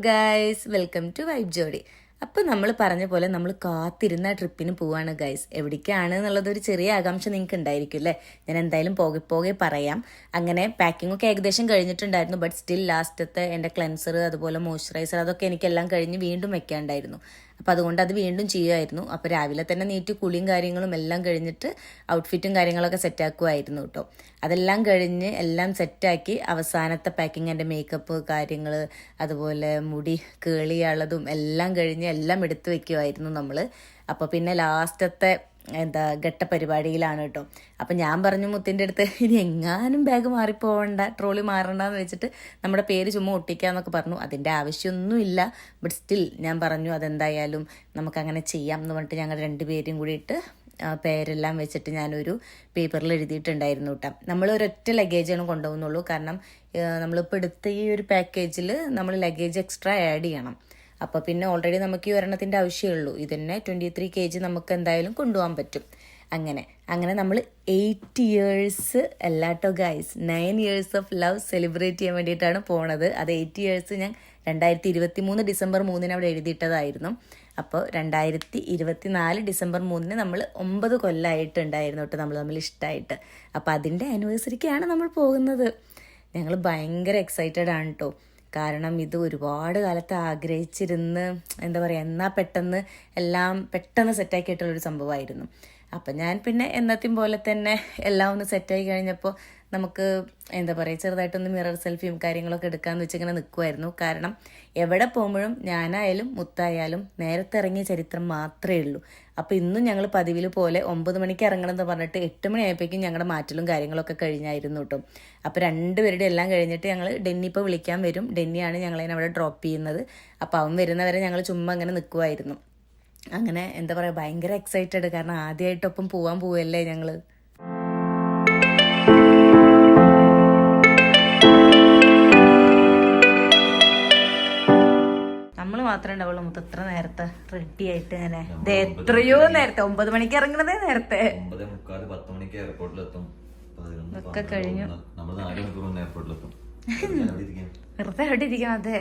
Guys, welcome to vibe ജോഡി. അപ്പോൾ നമ്മൾ പറഞ്ഞ പോലെ നമ്മൾ കാത്തിരുന്ന ട്രിപ്പിന് പോവാണ് ഗൈസ്. എവിടേക്കാണ് എന്നുള്ളതൊരു ചെറിയ ആകാംക്ഷ നിങ്ങൾക്ക് ഉണ്ടായിരിക്കും അല്ലേ. ഞാൻ എന്തായാലും പോകെ പറയാം. അങ്ങനെ പാക്കിംഗ് ഒക്കെ ഏകദേശം കഴിഞ്ഞിട്ടുണ്ടായിരുന്നു. ബട്ട് സ്റ്റിൽ ലാസ്റ്റത്തെ എൻ്റെ ക്ലെൻസർ അതുപോലെ മോയ്സ്ചറൈസർ അതൊക്കെ എനിക്കെല്ലാം കഴിഞ്ഞ് വീണ്ടും വെക്കാണ്ടായിരുന്നു. അപ്പോൾ അതുകൊണ്ട് അത് വീണ്ടും ചെയ്യുമായിരുന്നു. അപ്പോൾ രാവിലെ തന്നെ നീറ്റ് കുളിയും കാര്യങ്ങളും എല്ലാം കഴിഞ്ഞിട്ട് ഔട്ട്ഫിറ്റും കാര്യങ്ങളൊക്കെ സെറ്റാക്കുമായിരുന്നു കേട്ടോ. അതെല്ലാം കഴിഞ്ഞ് എല്ലാം സെറ്റാക്കി അവസാനത്തെ പാക്കിങ്, എൻ്റെ മേക്കപ്പ് കാര്യങ്ങൾ അതുപോലെ മുടി കേളിയുള്ളതും എല്ലാം കഴിഞ്ഞ് എല്ലാം എടുത്തു വെക്കുമായിരുന്നു നമ്മൾ. അപ്പോൾ പിന്നെ ലാസ്റ്റത്തെ ഘട്ട പരിപാടിയിലാണ് കേട്ടോ. അപ്പം ഞാൻ പറഞ്ഞു മുത്തിൻ്റെ അടുത്ത് ഇനി എങ്ങാനും ബാഗ് മാറിപ്പോവണ്ട, ട്രോളി മാറണ്ടെന്ന് വെച്ചിട്ട് നമ്മുടെ പേര് ചുമ്മാ ഒട്ടിക്കാന്നൊക്കെ പറഞ്ഞു. അതിൻ്റെ ആവശ്യമൊന്നുമില്ല. ബട്ട് സ്റ്റിൽ ഞാൻ പറഞ്ഞു അതെന്തായാലും നമുക്കങ്ങനെ ചെയ്യാം എന്ന് പറഞ്ഞിട്ട് ഞങ്ങൾ രണ്ടുപേരും കൂടിയിട്ട് പേരെല്ലാം വെച്ചിട്ട് ഞാനൊരു പേപ്പറിൽ എഴുതിയിട്ടുണ്ടായിരുന്നു കേട്ടോ. നമ്മൾ ഒരൊറ്റ ലഗേജാണ് കൊണ്ടുപോകുന്നുള്ളൂ. കാരണം നമ്മളിപ്പോൾ എടുത്ത ഈ ഒരു പാക്കേജിൽ നമ്മൾ ലഗേജ് എക്സ്ട്രാ ആഡ് ചെയ്യണം. അപ്പോൾ പിന്നെ ഓൾറെഡി നമുക്ക് ഈ ഒരെണ്ണത്തിൻ്റെ ആവശ്യമേ ഇത് തന്നെ 23 kg നമുക്ക് എന്തായാലും കൊണ്ടുപോകാൻ പറ്റും. അങ്ങനെ നമ്മൾ 8 years അല്ലാട്ടോ guys, 9 years of love celebrate ചെയ്യാൻ വേണ്ടിയിട്ടാണ് പോണത്. അത് 8 years ഞാൻ 2023 December 3 അവിടെ എഴുതിയിട്ടതായിരുന്നു. അപ്പോൾ 2024 December 3 നമ്മൾ 9 കൊല്ലമായിട്ടുണ്ടായിരുന്നു കേട്ടോ നമ്മൾ തമ്മിൽ ഇഷ്ടമായിട്ട്. അപ്പോൾ അതിൻ്റെ ആനിവേഴ്സറിക്കാണ് നമ്മൾ പോകുന്നത്. ഞങ്ങൾ ഭയങ്കര എക്സൈറ്റഡ് ആണ് കേട്ടോ. കാരണം ഇത് ഒരുപാട് കാലത്ത് ആഗ്രഹിച്ചിരുന്ന് എന്നാൽ പെട്ടെന്ന് സെറ്റാക്കിയിട്ടുള്ളൊരു സംഭവമായിരുന്നു. അപ്പം ഞാൻ പിന്നെ എന്നത്തെയും പോലെ തന്നെ എല്ലാം ഒന്ന് സെറ്റായി കഴിഞ്ഞപ്പോൾ നമുക്ക് ചെറുതായിട്ടൊന്ന് മിറർ സെൽഫിയും കാര്യങ്ങളൊക്കെ എടുക്കാമെന്ന് വെച്ചിങ്ങനെ നിൽക്കുമായിരുന്നു. കാരണം എവിടെ പോകുമ്പോഴും ഞാനായാലും മുത്തായാലും നേരത്തെ ഇറങ്ങിയ ചരിത്രം മാത്രമേ ഉള്ളൂ. അപ്പോൾ ഇന്നും ഞങ്ങൾ പതിവിൽ പോലെ 9 മണിക്ക് ഇറങ്ങണമെന്ന് പറഞ്ഞിട്ട് 8 മണിയായപ്പോഴേക്കും ഞങ്ങളുടെ മാറ്റലും കാര്യങ്ങളൊക്കെ കഴിഞ്ഞായിരുന്നു കേട്ടോ. അപ്പോൾ രണ്ടുപേരുടെ എല്ലാം കഴിഞ്ഞിട്ട് ഞങ്ങൾ ഡെന്നി ഇപ്പോൾ വിളിക്കാൻ വരും. ഡെന്നിയാണ് ഞങ്ങളതിനെ അവിടെ ഡ്രോപ്പ് ചെയ്യുന്നത്. അപ്പോൾ അവൻ വരുന്നവരെ ഞങ്ങൾ ചുമ്മാ അങ്ങനെ നിൽക്കുമായിരുന്നു. അങ്ങനെ ഭയങ്കര എക്സൈറ്റഡ്. കാരണം ആദ്യമായിട്ടൊപ്പം പോവല്ലേ ഞങ്ങൾ. നമ്മൾ മാത്രമേ ഉണ്ടാവുള്ളൂ മുത്ത് എത്ര നേരത്തെ റെഡി ആയിട്ട്. അങ്ങനെ എത്രയോ നേരത്തെ 9 മണിക്ക് ഇറങ്ങണതേ നേരത്തെ 9:45-10 മണിക്ക് എയർപോർട്ടിലെത്തും. ഒക്കെ കഴിഞ്ഞു വെറുതെ അവിടെ ഇരിക്കണം. അതെ,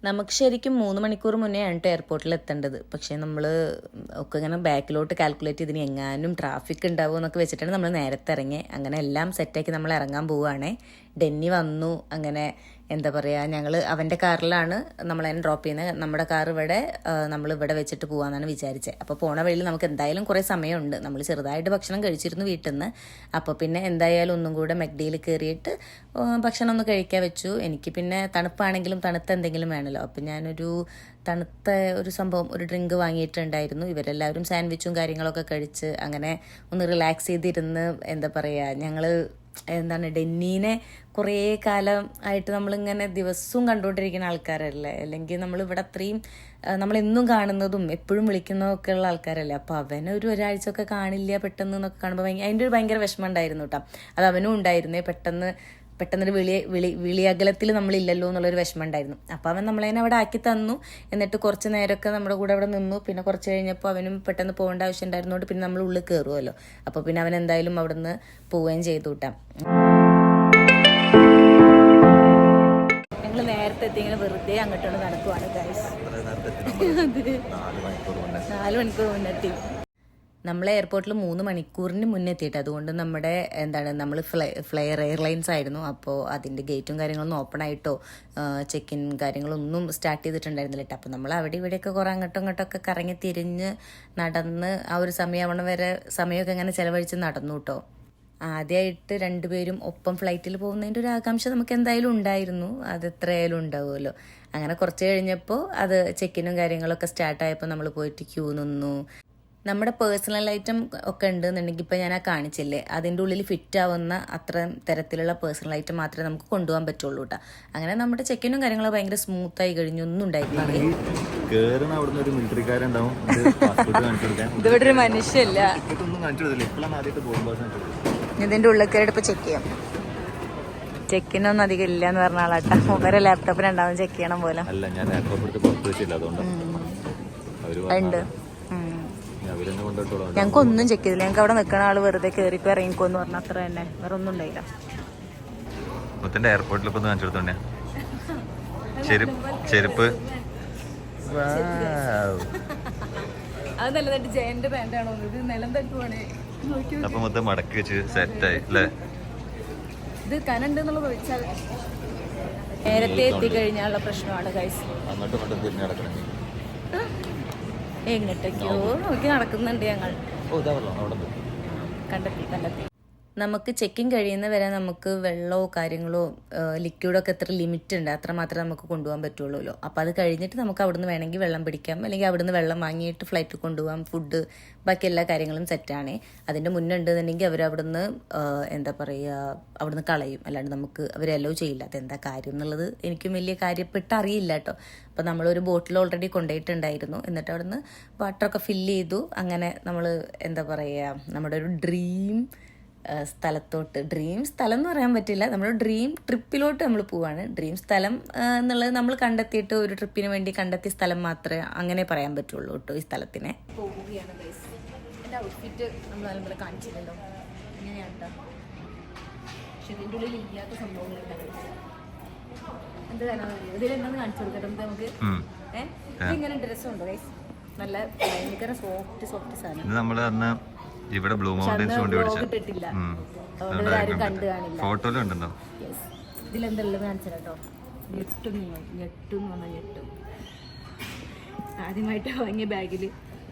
നമുക്ക് ശരിക്കും 3 മണിക്കൂർ മുന്നേ ആണ് എയർപോർട്ടിൽ എത്തേണ്ടത്. പക്ഷേ നമ്മൾ ഒക്കെ ഇങ്ങനെ ബാക്കിലോട്ട് കാൽക്കുലേറ്റ് ചെയ്തിന് എങ്ങാനും ട്രാഫിക് ഉണ്ടാവുമോ എന്നൊക്കെ വെച്ചിട്ടാണ് നമ്മൾ നേരത്തെ ഇറങ്ങി. അങ്ങനെ എല്ലാം സെറ്റാക്കി നമ്മൾ ഇറങ്ങാൻ പോവുകയാണേ. ഡെന്നി വന്നു. അങ്ങനെ ഞങ്ങൾ അവൻ്റെ കാറിലാണ് നമ്മളതിനെ ഡ്രോപ്പ് ചെയ്യുന്നത്. നമ്മുടെ കാർ നമ്മളിവിടെ വെച്ചിട്ട് പോകാമെന്നാണ് വിചാരിച്ചത്. അപ്പോൾ പോണ വഴിയിൽ നമുക്ക് എന്തായാലും കുറേ സമയമുണ്ട്. നമ്മൾ ചെറുതായിട്ട് ഭക്ഷണം കഴിച്ചിരുന്നു വീട്ടിൽ നിന്ന്. അപ്പോൾ പിന്നെ എന്തായാലും ഒന്നും കൂടെ മെക്ഡിയിൽ കയറിയിട്ട് ഭക്ഷണം ഒന്ന് കഴിക്കാൻ വെച്ചു. എനിക്ക് പിന്നെ തണുപ്പാണെങ്കിലും തണുത്ത എന്തെങ്കിലും വേണമല്ലോ. അപ്പോൾ ഞാനൊരു തണുത്ത ഒരു സംഭവം, ഒരു ഡ്രിങ്ക് വാങ്ങിയിട്ടുണ്ടായിരുന്നു. ഇവരെല്ലാവരും സാൻഡ്വിച്ചും കാര്യങ്ങളൊക്കെ കഴിച്ച് അങ്ങനെ ഒന്ന് റിലാക്സ് ചെയ്തിരുന്ന് ഞങ്ങൾ ഡെന്നീനെ കുറേ കാലം ആയിട്ട് നമ്മളിങ്ങനെ ദിവസവും കണ്ടുകൊണ്ടിരിക്കുന്ന ആൾക്കാരല്ലേ. അല്ലെങ്കിൽ നമ്മളിവിടെ അത്രയും നമ്മളെന്നും കാണുന്നതും എപ്പോഴും വിളിക്കുന്നതൊക്കെ ഉള്ള ആൾക്കാരല്ലേ. അപ്പോൾ അവനൊരു ഒരാഴ്ച ഒക്കെ കാണില്ല പെട്ടെന്ന് എന്നൊക്കെ കാണുമ്പോൾ അതിൻ്റെ ഒരു ഭയങ്കര വിഷമം ഉണ്ടായിരുന്നു കേട്ടോ. അത് അവനും ഉണ്ടായിരുന്നേ. പെട്ടെന്നൊരു വിളിയകലത്തിൽ നമ്മളില്ലല്ലോ എന്നുള്ളൊരു വിഷമം ഉണ്ടായിരുന്നു. അപ്പോൾ അവൻ നമ്മളതിനെ അവിടെ ആക്കി തന്നു. എന്നിട്ട് കുറച്ച് നേരമൊക്കെ നമ്മുടെ കൂടെ അവിടെ നിന്നു. പിന്നെ കുറച്ച് കഴിഞ്ഞപ്പോൾ അവനും പെട്ടെന്ന് പോകേണ്ട ആവശ്യം ഉണ്ടായിരുന്നതുകൊണ്ട് പിന്നെ നമ്മൾ ഉള്ളിൽ കയറുമല്ലോ. അപ്പോൾ പിന്നെ അവൻ എന്തായാലും അവിടെ നിന്ന് പോവുകയും ചെയ്തു കൂട്ടാം. ഞങ്ങൾ നേരത്തെ എത്തിങ്ങനെ വെറുതെ അങ്ങോട്ടാണ് നടക്കുവാണ് ഗൈസ്. 4 മണിക്കൂർ മുന്നെത്തി. നമ്മൾ എയർപോർട്ടിൽ 3 മണിക്കൂറിന് മുന്നേ എത്തിയിട്ട്. അതുകൊണ്ട് നമ്മുടെ നമ്മൾ ഫ്ലയർ എയർലൈൻസ് ആയിരുന്നു. അപ്പോൾ അതിൻ്റെ ഗേറ്റും കാര്യങ്ങളൊന്നും ഓപ്പൺ ആയിട്ടോ ചെക്കിൻ കാര്യങ്ങളൊന്നും സ്റ്റാർട്ട് ചെയ്തിട്ടുണ്ടായിരുന്നില്ല കേട്ടോ. അപ്പോൾ നമ്മൾ അവിടെ ഇവിടെയൊക്കെ കുറേ അങ്ങോട്ടൊക്കെ കറങ്ങി തിരിഞ്ഞ് നടന്ന് ആ ഒരു സമയമാവണ വരെ സമയമൊക്കെ ഇങ്ങനെ ചിലവഴിച്ച് നടന്നു കേട്ടോ. ആദ്യമായിട്ട് രണ്ടുപേരും ഒപ്പം ഫ്ലൈറ്റിൽ പോകുന്നതിൻ്റെ ഒരു ആകാംക്ഷ നമുക്ക് എന്തായാലും ഉണ്ടായിരുന്നു. അത് എത്രയായാലും ഉണ്ടാവുമല്ലോ. അങ്ങനെ കുറച്ച് കഴിഞ്ഞപ്പോൾ അത് ചെക്കിനും കാര്യങ്ങളൊക്കെ സ്റ്റാർട്ടായപ്പോൾ നമ്മൾ പോയിട്ട് ക്യൂ നിന്നു. നമ്മുടെ പേഴ്സണൽ ഐറ്റം ഒക്കെ ഉണ്ടെന്നുണ്ടെങ്കിൽ ഇപ്പോൾ ഞാൻ കാണിച്ചില്ലേ, അതിൻ്റെ ഉള്ളിൽ ഫിറ്റ് ആവുന്ന അത്ര തരത്തിലുള്ള പേഴ്സണൽ ഐറ്റം മാത്രമേ നമുക്ക് കൊണ്ടുപോകാൻ പറ്റുള്ളൂ കേട്ടോ. അങ്ങനെ നമ്മുടെ ചെക്കിനും കാര്യങ്ങളും ഭയങ്കര സ്മൂത്തായി കഴിഞ്ഞു. ഒന്നും ഉണ്ടായിരുന്നില്ല. ഇതോടെ ഒരു മനുഷ്യല്ല. ഇതിൻ്റെ ഉള്ളിൽ കയറി ഇപ്പോൾ ചെക്ക് ചെയ്യാം. ചെക്കിനൊന്നും അധികം ഇല്ല എന്ന് പറഞ്ഞ ആളാട്ടാ. മൂപ്പരെ ലാപ്ടോപ്പിൽ ഉണ്ടാവും ചെക്ക് ചെയ്യണം പോലെ ഉണ്ട്. ഞങ്ങൾക്ക് ഒന്നും ചെക്ക് ചെയ്തില്ല. ഞങ്ങൾക്ക് അവിടെ നിൽക്കുന്ന ആള് വെറുതെ കയറിപ്പോ ഇറങ്ങിക്കോന്ന് പറഞ്ഞ അത്ര തന്നെ, വേറെ ഒന്നും ഉണ്ടായില്ല. എയർപോർട്ടിൽ ചെരുപ്പ് അത് നല്ലതായിട്ട് ജയന്റെ പാന്റാണോ ഇത് നിലം തട്ടുവാണേ അപ്പൊ മൊത്തം മടക്കി വെച്ച് സെറ്റായി അല്ലേ? ഇത് കനണ്ടെന്നുള്ളത് വെച്ചാൽ നേരത്തെ എത്തിക്കഴിഞ്ഞാലുള്ള പ്രശ്നമാണ് ഗൈസ്. അങ്ങോട്ടും ഇങ്ങോട്ടും തിരിഞ്ഞ് നടക്കണം. എങ്ങോട്ടൊക്കെയോ നോക്കി നടക്കുന്നുണ്ട് ഞങ്ങൾ. അവിടെ കണ്ടെത്തി. നമുക്ക് ചെക്കിങ് കഴിയുന്ന വരെ നമുക്ക് വെള്ളമോ കാര്യങ്ങളോ ലിക്വിഡൊക്കെ എത്ര ലിമിറ്റ് ഉണ്ട് അത്ര മാത്രമേ നമുക്ക് കൊണ്ടുപോകാൻ പറ്റുള്ളൂ. അപ്പോൾ അത് കഴിഞ്ഞിട്ട് നമുക്ക് അവിടുന്ന് വേണമെങ്കിൽ വെള്ളം പിടിക്കാം, അല്ലെങ്കിൽ അവിടുന്ന് വെള്ളം വാങ്ങിയിട്ട് ഫ്ലൈറ്റിൽ കൊണ്ടുപോകാം. ഫുഡ് ബാക്കി എല്ലാ കാര്യങ്ങളും സെറ്റാണ്. അതിൻ്റെ മുന്നേ ഉണ്ടെന്നുണ്ടെങ്കിൽ അവർ അവിടുന്ന് എന്താ പറയുക അവിടുന്ന് കളയും, അല്ലാണ്ട് നമുക്ക് അവർ അലോ ചെയ്യില്ല. അതെന്താ കാര്യം എന്നുള്ളത് എനിക്കും വലിയ കാര്യപ്പെട്ട് അറിയില്ല കേട്ടോ. അപ്പോൾ നമ്മളൊരു ബോട്ടിൽ ഓൾറെഡി കൊണ്ടുപോയിട്ടുണ്ടായിരുന്നു. എന്നിട്ട് അവിടുന്ന് വാട്ടറൊക്കെ ഫില്ല് ചെയ്തു. അങ്ങനെ നമ്മൾ എന്താ പറയുക നമ്മുടെ ഒരു ഡ്രീം സ്ഥലത്തോട്ട്, ഡ്രീം സ്ഥലം എന്ന് പറയാൻ പറ്റില്ല, നമ്മൾ ഡ്രീം ട്രിപ്പിലോട്ട് നമ്മൾ പോവാണ്. ഡ്രീം സ്ഥലം എന്നുള്ളത് നമ്മൾ കണ്ടെത്തിയിട്ട് ഒരു ട്രിപ്പിന് വേണ്ടി കണ്ടെത്തിയ സ്ഥലം മാത്രമേ അങ്ങനെ പറയാൻ പറ്റുള്ളൂ കേട്ടോ ഈ സ്ഥലത്തിനെ. പോവുകയാണ് ഗൈസ്. എൻ്റെ ഔട്ട്ഫിറ്റ് നമ്മൾ നല്ലപോലെ കാണിച്ചില്ലല്ലോ, ഇങ്ങനെയാണ് കേട്ടോ. പക്ഷെ ഇതിൻ്റെ ഉള്ളിൽ ഇല്ലാത്ത സംഭവങ്ങളില്ല. എന്ത് കാരണം ഇതിലെന്താന്ന് കാണിച്ചു കൊടുക്കട്ടെ നമുക്ക്. ഇതിങ്ങനെ ഡ്രസ്സുണ്ടോ ഗൈസ്? നല്ല ഭയങ്കര സോഫ്റ്റ് സാധനം. നമ്മള് അന്ന് ഇവിടെ ബ്ലൂ മൗണ്ടൻസ് കൊണ്ട് ഫോട്ടോയിലുണ്ടോ? ഇതിലെന്തുള്ളത് കാണിച്ചാൽ കേട്ടോ. ഞെട്ടും ആദ്യമായിട്ട് വാങ്ങിയ ബാഗിൽ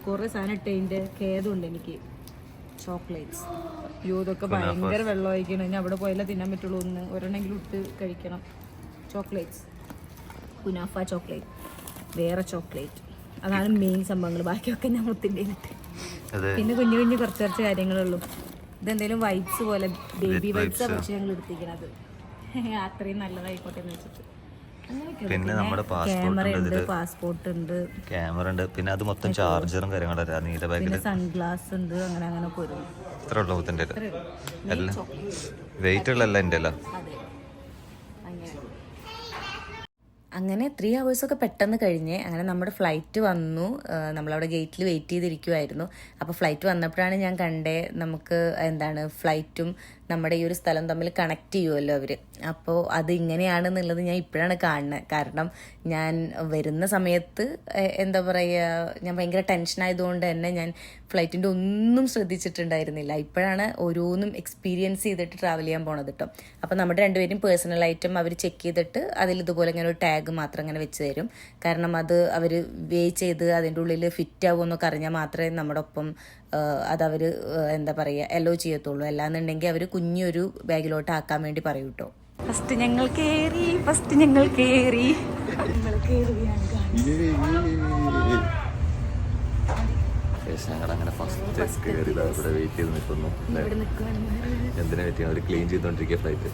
കുറേ സാധനം ഇട്ടതിൻ്റെ ഖേദമുണ്ട് എനിക്ക്. ചോക്ലേറ്റ്സ്, ഇതൊക്കെ ഭയങ്കര വെള്ളം ഒഴിക്കണം. ഇനി അവിടെ പോയാലേ തിന്നാൻ പറ്റുള്ളൂ. ഒരെണ്ണെങ്കിലും ഇട്ട് കഴിക്കണം. ചോക്ലേറ്റ്സ്, കുനാഫ ചോക്ലേറ്റ്, വേറെ ചോക്ലേറ്റ്, അതാണ് മെയിൻ സംഭവങ്ങൾ. ബാക്കിയൊക്കെ ഞാൻ മുത്തിൻ്റെയിലിട്ട്. പിന്നെ കുഞ്ഞു കുഞ്ഞു കുറച്ച് കാര്യങ്ങളുള്ളൂ. ഇതെന്തെങ്കിലും വൈബ്സ് പോലെ ബേബി വൈബ്സാണ് പക്ഷെ ഞങ്ങൾ എടുത്തിരിക്കണത്. അത്രയും നല്ലതായിക്കോട്ടെ എന്ന് വെച്ചിട്ട്. പിന്നെ നമ്മുടെ പാസ്പോർട്ട് ഉണ്ട്, ക്യാമറ ഉണ്ട്, പിന്നെ അത് മൊത്തം ചാർജറും കാര്യങ്ങളും, സൺഗ്ലാസ് ഉണ്ട്. അങ്ങനെ പോരും. ഇത്ര ഉള്ളൂ മുത്തിന്റെ എല്ലാം വെയിറ്റ് ഉള്ള എല്ലാം എൻ്റെ അല്ല. അങ്ങനെ 3 hours പെട്ടെന്ന് കഴിഞ്ഞ് അങ്ങനെ നമ്മുടെ ഫ്ലൈറ്റ് വന്നു. നമ്മളവിടെ ഗേറ്റിൽ വെയിറ്റ് ചെയ്തിരിക്കുമായിരുന്നു. അപ്പോൾ ഫ്ലൈറ്റ് വന്നപ്പോഴാണ് ഞാൻ കണ്ടേ നമുക്ക് എന്താണ് ഫ്ലൈറ്റും നമ്മുടെ ഈ ഒരു സ്ഥലം തമ്മിൽ കണക്ട് ചെയ്യുമല്ലോ അവർ. അപ്പോൾ അത് ഇങ്ങനെയാണെന്നുള്ളത് ഞാൻ ഇപ്പോഴാണ് കാണുന്നത്. കാരണം ഞാൻ വരുന്ന സമയത്ത് എന്താ പറയുക ഞാൻ ഭയങ്കര ടെൻഷനായതുകൊണ്ട് തന്നെ ഞാൻ ഫ്ലൈറ്റിൻ്റെ ഒന്നും ശ്രദ്ധിച്ചിട്ടുണ്ടായിരുന്നില്ല. ഇപ്പോഴാണ് ഓരോന്നും എക്സ്പീരിയൻസ് ചെയ്തിട്ട് ട്രാവൽ ചെയ്യാൻ പോണത് കേട്ടോ. അപ്പോൾ നമ്മുടെ രണ്ടുപേരും പേഴ്സണൽ ഐറ്റം അവർ ചെക്ക് ചെയ്തിട്ട് അതിൽ ഇതുപോലെ ഇങ്ങനെ ഒരു ടാഗ് മാത്രം ഇങ്ങനെ വെച്ച് തരും. കാരണം അത് അവർ വേ ചെയ്ത് അതിൻ്റെ ഉള്ളിൽ ഫിറ്റ് ആവുമെന്നൊക്കെ അറിഞ്ഞാൽ മാത്രമേ നമ്മുടെ ഒപ്പം അതവർ എന്താ പറയുക അലോ ചെയ്യത്തുള്ളൂ. അല്ലാന്നുണ്ടെങ്കിൽ അവർ കുഞ്ഞൊരു ബാഗിലോട്ട് ആക്കാൻ വേണ്ടി പറയൂ കേട്ടോ. ഫസ്റ്റ് ഞങ്ങൾ കയറി. ഞങ്ങളങ്ങനെ ഫസ്റ്റ് കയറി ഇവിടെ വെയിറ്റ് ചെയ്ത് നിൽക്കുന്നു. എന്തിനാ പറ്റി അവർ ക്ലീൻ ചെയ്തോണ്ടിരിക്കുക ഫ്ലൈറ്റ്.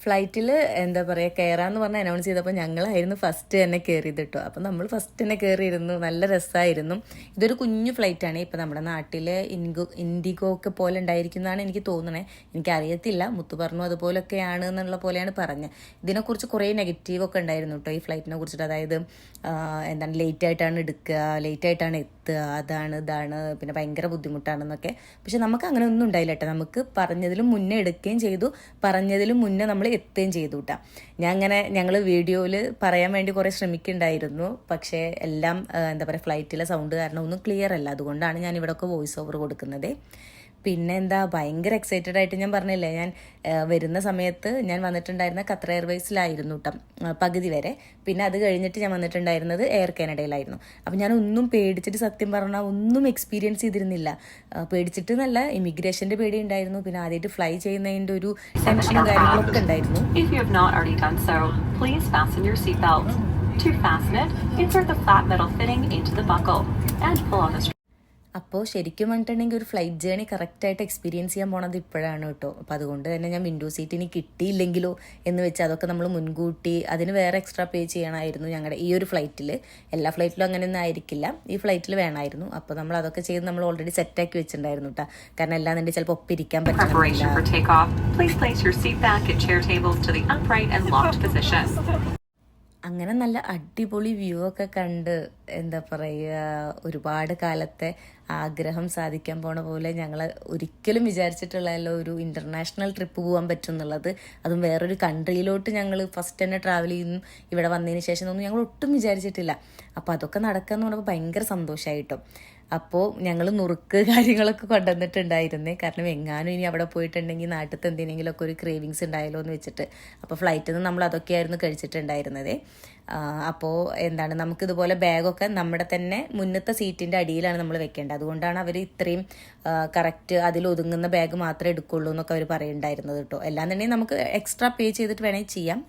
ഫ്ലൈറ്റിൽ എന്താ പറയുക കയറാന്ന് പറഞ്ഞ് അനൗൺസ് ചെയ്തപ്പോൾ ഞങ്ങളായിരുന്നു ഫസ്റ്റ് തന്നെ കയറിയത് കേട്ടോ. അപ്പം നമ്മൾ ഫസ്റ്റ് തന്നെ കയറിയിരുന്നു. നല്ല രസമായിരുന്നു. ഇതൊരു കുഞ്ഞു ഫ്ലൈറ്റാണ്. ഇപ്പം നമ്മുടെ നാട്ടിൽ ഇൻഡിഗോ ഒക്കെ പോലെ ഉണ്ടായിരിക്കുന്നതാണ് എനിക്ക് തോന്നണേ. എനിക്കറിയത്തില്ല. മുത്തു പറഞ്ഞു അതുപോലൊക്കെയാണ് എന്നുള്ള പോലെയാണ് പറഞ്ഞത്. ഇതിനെക്കുറിച്ച് കുറേ നെഗറ്റീവൊക്കെ ഉണ്ടായിരുന്നു കേട്ടോ ഈ ഫ്ലൈറ്റിനെ കുറിച്ചിട്ട്. അതായത് എന്താണ് ലേറ്റായിട്ടാണ് എടുക്കുക, ലേറ്റായിട്ടാണ് എത്തുക, അതാണ് പിന്നെ ഭയങ്കര ബുദ്ധിമുട്ടാണെന്നൊക്കെ. പക്ഷെ നമുക്ക് അങ്ങനെ ഒന്നും ഉണ്ടായില്ല കേട്ടോ. നമുക്ക് പറഞ്ഞതിലും മുന്നേ എടുക്കുകയും ചെയ്തു, പറഞ്ഞതിലും മുന്നേ നമ്മൾ എത്തുകയും ചെയ്തു കേട്ടോ. ഞങ്ങൾ വീഡിയോയിൽ പറയാൻ വേണ്ടി കുറേ ശ്രമിക്കുന്നുണ്ടായിരുന്നു. പക്ഷേ എല്ലാം എന്താ പറയുക ഫ്ലൈറ്റിലെ സൗണ്ട് കാരണം ഒന്നും ക്ലിയർ അല്ല. അതുകൊണ്ടാണ് ഞാൻ ഇവിടെയൊക്കെ വോയിസ് ഓവർ കൊടുക്കുന്നത്. പിന്നെ എന്താ ഭയങ്കര എക്സൈറ്റഡ് ആയിട്ട് ഞാൻ പറഞ്ഞില്ലേ, ഞാൻ വരുന്ന സമയത്ത് ഞാൻ വന്നിട്ടുണ്ടായിരുന്ന ഖത്തർ എയർവേസിലായിരുന്നു കേട്ടോ പകുതി വരെ. പിന്നെ അത് കഴിഞ്ഞിട്ട് ഞാൻ വന്നിട്ടുണ്ടായിരുന്നത് എയർ കാനഡയിലായിരുന്നു. അപ്പം ഞാൻ ഒന്നും പേടിച്ചിട്ട് സത്യം പറഞ്ഞാൽ ഒന്നും എക്സ്പീരിയൻസ് ചെയ്തിരുന്നില്ല. പേടിച്ചിട്ട് നല്ല ഇമിഗ്രേഷൻ്റെ പേടി ഉണ്ടായിരുന്നു. പിന്നെ ആദ്യമായിട്ട് ഫ്ലൈ ചെയ്യുന്നതിൻ്റെ ഒരു ടെൻഷനും കാര്യങ്ങളൊക്കെ ഉണ്ടായിരുന്നു. To fasten it, insert the flat metal fitting into the buckle and pull on the string. അപ്പോൾ ശരിക്കും പറഞ്ഞിട്ടുണ്ടെങ്കിൽ ഒരു ഫ്ലൈറ്റ് ജേണി കറക്റ്റായിട്ട് എക്സ്പീരിയൻസ് ചെയ്യാൻ പോണത് ഇപ്പോഴാണ് കേട്ടോ. അപ്പോൾ അതുകൊണ്ട് തന്നെ ഞാൻ വിൻഡോ സീറ്റ് ഇനി കിട്ടിയില്ലെങ്കിലോ എന്ന് വെച്ച് അതൊക്കെ നമ്മൾ മുൻകൂട്ടി അതിന് വേറെ എക്സ്ട്രാ പേ ചെയ്യണമായിരുന്നു. ഞങ്ങളുടെ ഈ ഒരു ഫ്ലൈറ്റിൽ, എല്ലാ ഫ്ലൈറ്റിലും അങ്ങനെയൊന്നും ആയിരിക്കില്ല, ഈ ഫ്ലൈറ്റിൽ വേണമായിരുന്നു. അപ്പോൾ നമ്മൾ അതൊക്കെ ചെയ്ത് നമ്മൾ ഓൾറെഡി സെറ്റാക്കി വെച്ചിട്ടുണ്ടായിരുന്നു കേട്ടോ. കാരണം എല്ലാന്നുണ്ടെങ്കിൽ ചിലപ്പോൾ ഒപ്പിരിക്കാൻ പറ്റില്ല. അങ്ങനെ നല്ല അടിപൊളി വ്യൂ ഒക്കെ കണ്ട് എന്താ പറയുക, ഒരുപാട് കാലത്തെ ആഗ്രഹം സാധിക്കാൻ പോണ പോലെ ഞങ്ങൾ ഒരിക്കലും വിചാരിച്ചിട്ടുള്ളതല്ലോ ഒരു ഇൻ്റർനാഷണൽ ട്രിപ്പ് പോകാൻ പറ്റും എന്നുള്ളത്. അതും വേറൊരു കൺട്രിയിലോട്ട് ഞങ്ങൾ ഫസ്റ്റ് തന്നെ ട്രാവൽ ചെയ്യുന്നു ഇവിടെ വന്നതിന് ശേഷം ഒന്നും ഞങ്ങൾ ഒട്ടും വിചാരിച്ചിട്ടില്ല. അപ്പോൾ അതൊക്കെ നടക്കുക എന്ന് പറഞ്ഞപ്പോൾ ഭയങ്കര സന്തോഷമായിട്ടോ. അപ്പോൾ ഞങ്ങൾ നുറുക്ക് കാര്യങ്ങളൊക്കെ കൊണ്ടുവന്നിട്ടുണ്ടായിരുന്നേ, കാരണം എങ്ങാനും ഇനി അവിടെ പോയിട്ടുണ്ടെങ്കിൽ നാട്ടിലത്തെ എന്തെങ്കിലുമൊക്കെ ഒരു ക്രേവിങ്സ് ഉണ്ടായല്ലോ എന്ന് വെച്ചിട്ട്. അപ്പോൾ ഫ്ലൈറ്റിൽ നിന്ന് നമ്മൾ അതൊക്കെയായിരുന്നു കഴിച്ചിട്ടുണ്ടായിരുന്നത്. അപ്പോൾ എന്താണ്, നമുക്കിതുപോലെ ബാഗൊക്കെ നമ്മുടെ തന്നെ മുന്നത്തെ സീറ്റിൻ്റെ അടിയിലാണ് നമ്മൾ വെക്കേണ്ടത്. അതുകൊണ്ടാണ് അവർ ഇത്രയും കറക്റ്റ് അതിൽ ഒതുങ്ങുന്ന ബാഗ് മാത്രമേ എടുക്കുള്ളൂ എന്നൊക്കെ അവർ പറയുന്നുണ്ടായിരുന്നത് കേട്ടോ. അല്ലാന്നുണ്ടെങ്കിൽ നമുക്ക് എക്സ്ട്രാ പേ ചെയ്തിട്ട് വേണമെങ്കിൽ ചെയ്യാം.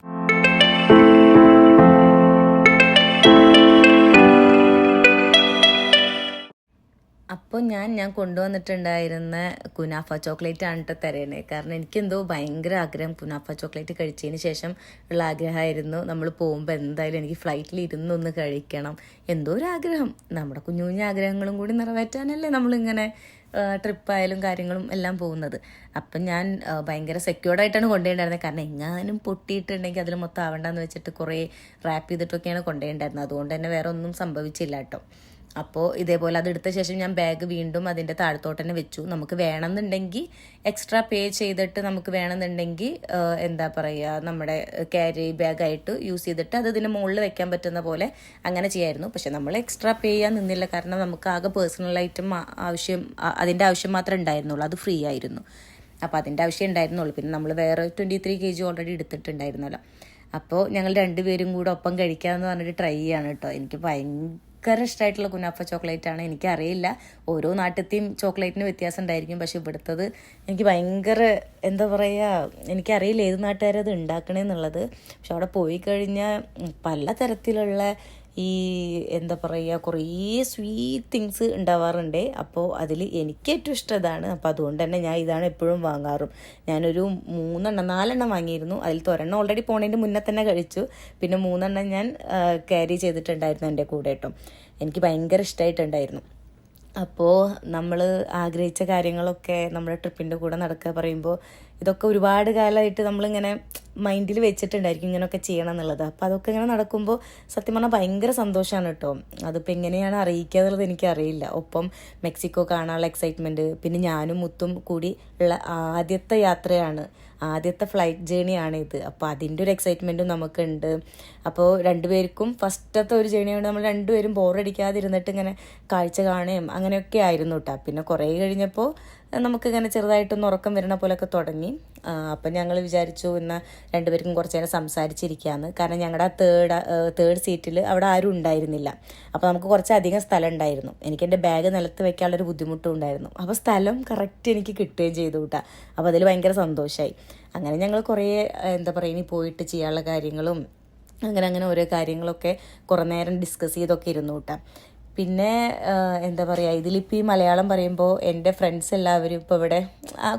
അപ്പോൾ ഞാൻ കൊണ്ടുവന്നിട്ടുണ്ടായിരുന്ന കുനാഫ ചോക്ലേറ്റ് ആണ് കേട്ടോ തരേണേ. കാരണം എനിക്കെന്തോ ഭയങ്കര ആഗ്രഹം കുനാഫ ചോക്ലേറ്റ് കഴിച്ചതിന് ശേഷം ഉള്ള ആഗ്രഹമായിരുന്നു. നമ്മൾ പോകുമ്പോൾ എന്തായാലും എനിക്ക് ഫ്ലൈറ്റിൽ ഇരുന്നൊന്ന് കഴിക്കണം, എന്തോ ഒരു ആഗ്രഹം. നമ്മുടെ കുഞ്ഞു കുഞ്ഞു ആഗ്രഹങ്ങളും കൂടി നിറവേറ്റാനല്ലേ നമ്മളിങ്ങനെ ട്രിപ്പായാലും കാര്യങ്ങളും എല്ലാം പോകുന്നത്. അപ്പം ഞാൻ ഭയങ്കര സെക്യൂർഡായിട്ടാണ് കൊണ്ടുപോയിട്ടുണ്ടായിരുന്നത്. കാരണം എങ്ങാനും പൊട്ടിയിട്ടുണ്ടെങ്കിൽ അതിൽ മൊത്തം ആവണ്ടെന്ന് വെച്ചിട്ട് കുറേ റാപ്പ് ചെയ്തിട്ടൊക്കെയാണ് കൊണ്ടുപോയിട്ടുണ്ടായിരുന്നത്. അതുകൊണ്ട് തന്നെ വേറെ ഒന്നും സംഭവിച്ചില്ല കേട്ടോ. അപ്പോൾ ഇതേപോലെ അതെടുത്ത ശേഷം ഞാൻ ബാഗ് വീണ്ടും അതിൻ്റെ താഴത്തോട്ട് തന്നെ വെച്ചു. നമുക്ക് വേണമെന്നുണ്ടെങ്കിൽ എക്സ്ട്രാ പേ ചെയ്തിട്ട് നമുക്ക് വേണമെന്നുണ്ടെങ്കിൽ എന്താ പറയുക, നമ്മുടെ ക്യാരി ബാഗായിട്ട് യൂസ് ചെയ്തിട്ട് അത് ഇതിൻ്റെ മുകളിൽ വെക്കാൻ പറ്റുന്ന പോലെ അങ്ങനെ ചെയ്യായിരുന്നു. പക്ഷെ നമ്മൾ എക്സ്ട്രാ പേ ചെയ്യാൻ നിന്നില്ല, കാരണം നമുക്ക് ആകെ പേഴ്സണലായിട്ടും അതിൻ്റെ ആവശ്യം മാത്രമേ ഉണ്ടായിരുന്നുള്ളൂ. അത് ഫ്രീ ആയിരുന്നു. അപ്പോൾ അതിൻ്റെ ആവശ്യം ഉണ്ടായിരുന്നുള്ളൂ. പിന്നെ നമ്മൾ വേറെ 23 kg ഓൾറെഡി എടുത്തിട്ടുണ്ടായിരുന്നല്ലോ. അപ്പോൾ ഞങ്ങൾ രണ്ടുപേരും കൂടെ ഒപ്പം കഴിക്കാമെന്ന് പറഞ്ഞിട്ട് ട്രൈ ചെയ്യാണ് കേട്ടോ. എനിക്ക് ഭയങ്കര ഇഷ്ടമായിട്ടുള്ള കുനാഫ ചോക്ലേറ്റ് ആണ്. എനിക്കറിയില്ല, ഓരോ നാട്ടിലത്തെയും ചോക്ലേറ്റിന് വ്യത്യാസം ഉണ്ടായിരിക്കും. പക്ഷെ ഇവിടുത്തത് എനിക്ക് ഭയങ്കര എന്താ പറയുക, എനിക്കറിയില്ല ഏത് നാട്ടുകാരത് ഉണ്ടാക്കണേന്നുള്ളത്. പക്ഷെ അവിടെ പോയി കഴിഞ്ഞാൽ പല തരത്തിലുള്ള ഈ എന്താ പറയുക, കുറേ സ്വീറ്റ് തിങ്സ് ഉണ്ടാവാറുണ്ട്. അപ്പോൾ അതിൽ എനിക്ക് ഏറ്റവും ഇഷ്ടം ഇതാണ്. അപ്പോൾ അതുകൊണ്ട് തന്നെ ഞാൻ ഇതാണ് എപ്പോഴും വാങ്ങാറും. ഞാനൊരു 4 വാങ്ങിയിരുന്നു. അതിൽ ഒരെണ്ണം ഓൾറെഡി പോണതിൻ്റെ മുന്നേ തന്നെ കഴിച്ചു. പിന്നെ 3 ഞാൻ ക്യാരി ചെയ്തിട്ടുണ്ടായിരുന്നു എൻ്റെ കൂടെ കേട്ടോ. എനിക്ക് ഭയങ്കര ഇഷ്ടമായിട്ടുണ്ടായിരുന്നു. അപ്പോൾ നമ്മൾ ആഗ്രഹിച്ച കാര്യങ്ങളൊക്കെ നമ്മുടെ ട്രിപ്പിൻ്റെ കൂടെ നടക്കുക പറയുമ്പോൾ ഇതൊക്കെ ഒരുപാട് കാലമായിട്ട് നമ്മളിങ്ങനെ മൈൻഡിൽ വെച്ചിട്ടുണ്ടായിരിക്കും ഇങ്ങനെയൊക്കെ ചെയ്യണം എന്നുള്ളത്. അപ്പോൾ അതൊക്കെ ഇങ്ങനെ നടക്കുമ്പോൾ സത്യം പറഞ്ഞാൽ ഭയങ്കര സന്തോഷമാണ് കേട്ടോ. അതിപ്പോൾ എങ്ങനെയാണ് അറിയിക്കുക എന്നുള്ളത് എനിക്കറിയില്ല. ഒപ്പം മെക്സിക്കോ കാണാനുള്ള എക്സൈറ്റ്മെൻറ്റ്, പിന്നെ ഞാനും മുത്തും കൂടി ഉള്ള ആദ്യത്തെ യാത്രയാണ്, ആദ്യത്തെ ഫ്ലൈറ്റ് ജേണിയാണ് ഇത്. അപ്പോൾ അതിൻ്റെ ഒരു എക്സൈറ്റ്മെൻറ്റും നമുക്കുണ്ട്. അപ്പോൾ രണ്ടുപേർക്കും ഫസ്റ്റത്തെ ഒരു ജേണിയോട് നമ്മൾ രണ്ടുപേരും ബോറടിക്കാതിരുന്നിട്ട് ഇങ്ങനെ കാഴ്ച കാണുകയും അങ്ങനെയൊക്കെ ആയിരുന്നു കേട്ടോ. പിന്നെ കുറേ കഴിഞ്ഞപ്പോൾ നമുക്കിങ്ങനെ ചെറുതായിട്ടൊന്ന് ഉറക്കം വരുന്ന പോലെയൊക്കെ തുടങ്ങി. അപ്പം ഞങ്ങൾ വിചാരിച്ചു എന്നാൽ രണ്ടുപേർക്കും കുറച്ച് നേരം സംസാരിച്ചിരിക്കുകയെന്ന്. കാരണം ഞങ്ങളുടെ തേർഡ് സീറ്റിൽ അവിടെ ആരും ഉണ്ടായിരുന്നില്ല. അപ്പോൾ നമുക്ക് കുറച്ചധികം സ്ഥലം ഉണ്ടായിരുന്നു. എനിക്ക് എൻ്റെ ബാഗ് നിലത്ത് വെക്കാനുള്ളൊരു ബുദ്ധിമുട്ടും ഉണ്ടായിരുന്നു. അപ്പോൾ സ്ഥലം കറക്റ്റ് എനിക്ക് കിട്ടുകയും ചെയ്തു കേട്ടോ. അപ്പോൾ അതിൽ ഭയങ്കര സന്തോഷമായി. അങ്ങനെ ഞങ്ങൾ കുറേ എന്താ പറയുക, ഇനി പോയിട്ട് ചെയ്യാനുള്ള കാര്യങ്ങളും അങ്ങനെ ഓരോ കാര്യങ്ങളൊക്കെ കുറേ നേരം ഡിസ്കസ് ചെയ്തൊക്കെ ഇരുന്നു കേട്ടോ. പിന്നെ എന്താ പറയുക, ഇതിലിപ്പോൾ ഈ മലയാളം പറയുമ്പോൾ എൻ്റെ ഫ്രണ്ട്സ് എല്ലാവരും ഇപ്പോൾ ഇവിടെ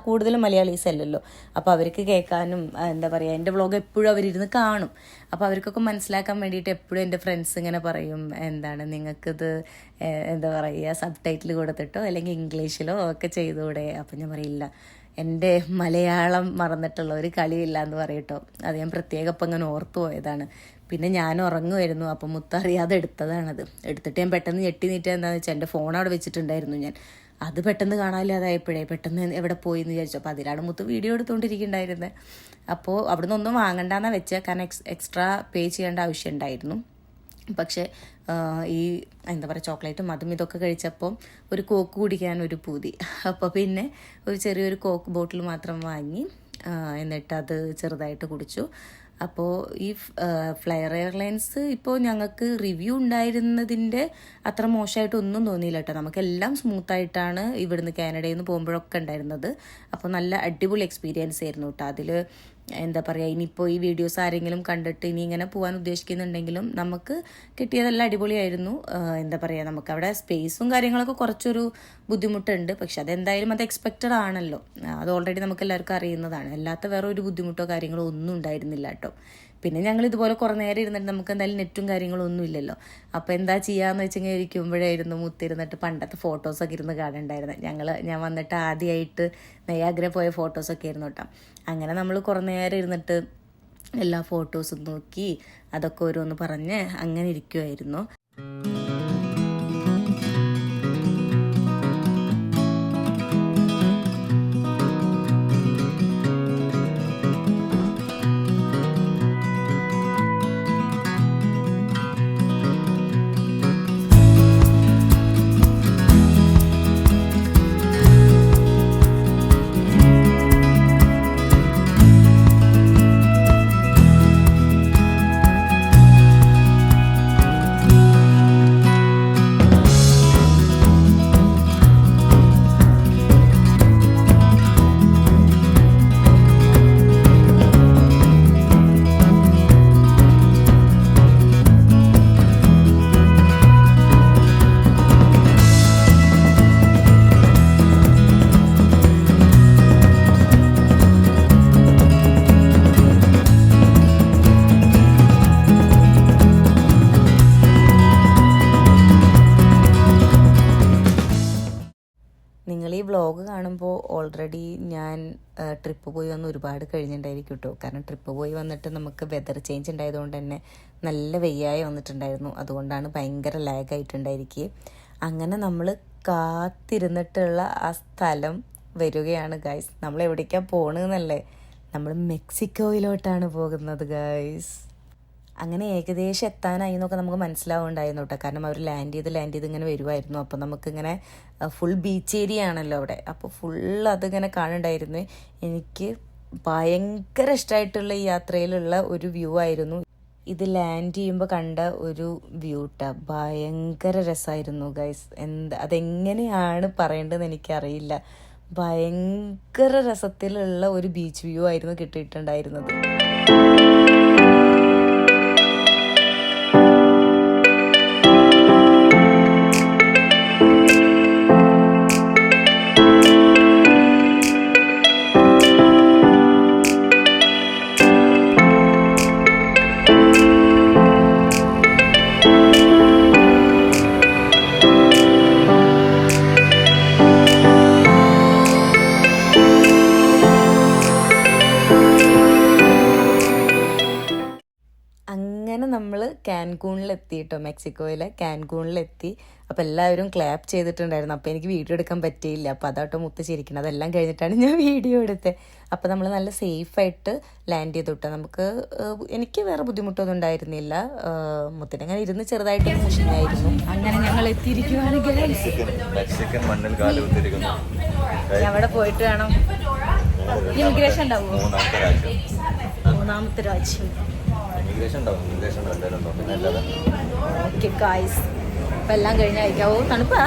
കൂടുതലും മലയാളീസ് അല്ലല്ലോ. അപ്പോൾ അവർക്ക് കേൾക്കാനും എന്താ പറയുക, എൻ്റെ വ്ളോഗ് എപ്പോഴും അവരിരുന്ന് കാണും. അപ്പോൾ അവർക്കൊക്കെ മനസ്സിലാക്കാൻ വേണ്ടിയിട്ട് എപ്പോഴും എൻ്റെ ഫ്രണ്ട്സ് ഇങ്ങനെ പറയും, എന്താണ് നിങ്ങൾക്കിത് എന്താ പറയുക സബ് ടൈറ്റിൽ കൊടുത്തിട്ടോ അല്ലെങ്കിൽ ഇംഗ്ലീഷിലോ ഒക്കെ ചെയ്തുകൂടെ. അപ്പം ഞാൻ പറയില്ല, എൻ്റെ മലയാളം മറന്നിട്ടുള്ള ഒരു കളിയില്ല എന്ന് പറയട്ടോ. അത് ഞാൻ പ്രത്യേകം ഇപ്പം ഇങ്ങനെ ഓർത്തു പോയതാണ്. പിന്നെ ഞാൻ ഉറങ്ങുമായിരുന്നു. അപ്പം മുത്തറിയാതെ എടുത്തതാണത്. എടുത്തിട്ട് ഞാൻ പെട്ടെന്ന് ഞെട്ടി നീറ്റുക എന്താണെന്ന് വെച്ചാൽ എൻ്റെ ഫോൺ അവിടെ വെച്ചിട്ടുണ്ടായിരുന്നു. ഞാൻ അത് പെട്ടെന്ന് കാണാനില്ലാതായപ്പോഴേ പെട്ടെന്ന് എവിടെ പോയി എന്ന് വിചാരിച്ചു. അപ്പോൾ അതിലാണ് മുത്ത് വീഡിയോ എടുത്തുകൊണ്ടിരിക്കുന്നുണ്ടായിരുന്നത്. അപ്പോൾ അവിടെ നിന്നൊന്നും വാങ്ങണ്ടെന്നാണ് വെച്ചത്, കാരണം എക്സ്ട്രാ പേ ചെയ്യേണ്ട ആവശ്യം ഉണ്ടായിരുന്നു. പക്ഷേ ഈ എന്താ പറയുക ചോക്ലേറ്റും അതും ഇതൊക്കെ കഴിച്ചപ്പോൾ ഒരു കോക്ക് കുടിക്കാനൊരു പൂതി. അപ്പോൾ പിന്നെ ഒരു ചെറിയൊരു കോക്ക് ബോട്ടിൽ മാത്രം വാങ്ങി എന്നിട്ട് അത് ചെറുതായിട്ട് കുടിച്ചു. അപ്പോൾ ഈ ഫ്ലയർ എയർലൈൻസ് ഇപ്പോൾ ഞങ്ങൾക്ക് റിവ്യൂ ഉണ്ടായിരുന്നതിൻ്റെ അത്ര മോശമായിട്ടൊന്നും തോന്നിയില്ല കേട്ടോ. നമുക്കെല്ലാം സ്മൂത്തായിട്ടാണ് ഇവിടുന്ന് കാനഡയിൽ നിന്ന് പോകുമ്പോഴൊക്കെ ഉണ്ടായിരുന്നത്. അപ്പോൾ നല്ല അടിപൊളി എക്സ്പീരിയൻസ് ആയിരുന്നു കേട്ടോ. അതിൽ എന്താ പറയുക, ഇനിയിപ്പോൾ ഈ വീഡിയോസ് ആരെങ്കിലും കണ്ടിട്ട് ഇനി ഇങ്ങനെ പോകാൻ ഉദ്ദേശിക്കുന്നുണ്ടെങ്കിലും നമുക്ക് കിട്ടിയതെല്ലാം അടിപൊളിയായിരുന്നു. എന്താ പറയുക, നമുക്കവിടെ സ്പേസും കാര്യങ്ങളൊക്കെ കുറച്ചൊരു ബുദ്ധിമുട്ടുണ്ട്. പക്ഷെ അതെന്തായാലും അത് എക്സ്പെക്റ്റഡ് ആണല്ലോ. അത് ഓൾറെഡി നമുക്ക് എല്ലാവർക്കും അറിയുന്നതാണ്. അല്ലാത്ത വേറെ ഒരു ബുദ്ധിമുട്ടോ കാര്യങ്ങളോ ഒന്നും ഉണ്ടായിരുന്നില്ല കേട്ടോ. പിന്നെ ഞങ്ങൾ ഇതുപോലെ കുറേ നേരം ഇരുന്നിട്ട് നമുക്ക് എന്തായാലും നെറ്റും കാര്യങ്ങളും ഒന്നും ഇല്ലല്ലോ. അപ്പോൾ എന്താ ചെയ്യാന്ന് വെച്ചിങ്ങനെ ഇരിക്കുമ്പോഴായിരുന്നു മുത്തിരുന്നിട്ട് പണ്ടത്തെ ഫോട്ടോസൊക്കെ ഇരുന്ന് കാണുന്നുണ്ടായിരുന്നത്. ഞാൻ വന്നിട്ട് ആദ്യമായിട്ട് നെയ്യാഗ്ര പോയ ഫോട്ടോസൊക്കെ ആയിരുന്നു കേട്ടോ. അങ്ങനെ നമ്മൾ കുറേ നേരം ഇരുന്നിട്ട് എല്ലാ ഫോട്ടോസും നോക്കി അതൊക്കെ ഓരോന്ന് പറഞ്ഞ് അങ്ങനെ ഇരിക്കുമായിരുന്നു. നിങ്ങൾ ഈ വ്ളോഗ് കാണുമ്പോൾ ഓൾറെഡി ഞാൻ ട്രിപ്പ് പോയി വന്ന് ഒരുപാട് കഴിഞ്ഞിട്ടുണ്ടായിരിക്കും കേട്ടോ. കാരണം ട്രിപ്പ് പോയി വന്നിട്ട് നമുക്ക് വെതർ ചേഞ്ച് ഉണ്ടായതുകൊണ്ട് തന്നെ നല്ല വെയ്യായി വന്നിട്ടുണ്ടായിരുന്നു. അതുകൊണ്ടാണ് ഭയങ്കര ലാഗായിട്ടുണ്ടായിരിക്കുക. അങ്ങനെ നമ്മൾ കാത്തിരുന്നിട്ടുള്ള ആ സ്ഥലം വരികയാണ് ഗൈസ്. നമ്മൾ എവിടേക്കാണ് പോകണമെന്നല്ലേ? നമ്മൾ മെക്സിക്കോയിലോട്ടാണ് പോകുന്നത് ഗൈസ്. അങ്ങനെ ഏകദേശം എത്താനായി എന്നൊക്കെ നമുക്ക് മനസ്സിലാവുന്നുണ്ടായിരുന്നു കേട്ടോ. കാരണം അവർ ലാൻഡ് ചെയ്ത് ഇങ്ങനെ വരുമായിരുന്നു. അപ്പോൾ നമുക്കിങ്ങനെ ഫുൾ ബീച്ച് ഏരിയ ആണല്ലോ അവിടെ. അപ്പോൾ ഫുൾ അതിങ്ങനെ കാണുന്നുണ്ടായിരുന്നു. എനിക്ക് ഭയങ്കര ഇഷ്ടമായിട്ടുള്ള ഈ യാത്രയിലുള്ള ഒരു വ്യൂ ആയിരുന്നു ഇത്. ലാൻഡ് ചെയ്യുമ്പോൾ കണ്ട ഒരു വ്യൂ ട്ടാ, ഭയങ്കര രസമായിരുന്നു ഗൈസ്. അതെങ്ങനെയാണ് പറയേണ്ടതെന്ന് എനിക്കറിയില്ല. ഭയങ്കര രസത്തിലുള്ള ഒരു ബീച്ച് വ്യൂ ആയിരുന്നു കിട്ടിയിട്ടുണ്ടായിരുന്നത്. അങ്ങനെ നമ്മൾ കാൻകൂണിലെത്തി കേട്ടോ, മെക്സിക്കോയിലെ കാൻകൂണിലെത്തി. അപ്പോൾ എല്ലാവരും ക്ലാപ്പ് ചെയ്തിട്ടുണ്ടായിരുന്നു. അപ്പോൾ എനിക്ക് വീഡിയോ എടുക്കാൻ പറ്റിയില്ല. അപ്പോൾ അതാട്ടോ മുത്ത് ചിരിക്കണം. അതെല്ലാം കഴിഞ്ഞിട്ടാണ് ഞാൻ വീഡിയോ എടുത്തത്. അപ്പോൾ നമ്മൾ നല്ല സേഫായിട്ട് ലാൻഡ് ചെയ്തു കേട്ടോ. എനിക്ക് വേറെ ബുദ്ധിമുട്ടൊന്നും ഉണ്ടായിരുന്നില്ല. മുത്തിന് അങ്ങനെ ഇരുന്ന് ചെറുതായിട്ട് മുഷിനായിരുന്നു. അങ്ങനെ ഞങ്ങൾ എത്തിയിരിക്കുവാണ്. മെക്സിക്കൻ മണ്ണിൽ കാലുകുത്തിരിക്കുന്നു. അവിടെ പോയിട്ട് വേണം. ഇമിഗ്രേഷൻ ഉണ്ടാവുമോ? മൂന്നാമത്തെ രാജ്യം. ഓക്കെ ഗായ്സ്, അപ്പം എല്ലാം കഴിഞ്ഞ് അയക്കാവോ? തണുപ്പാ?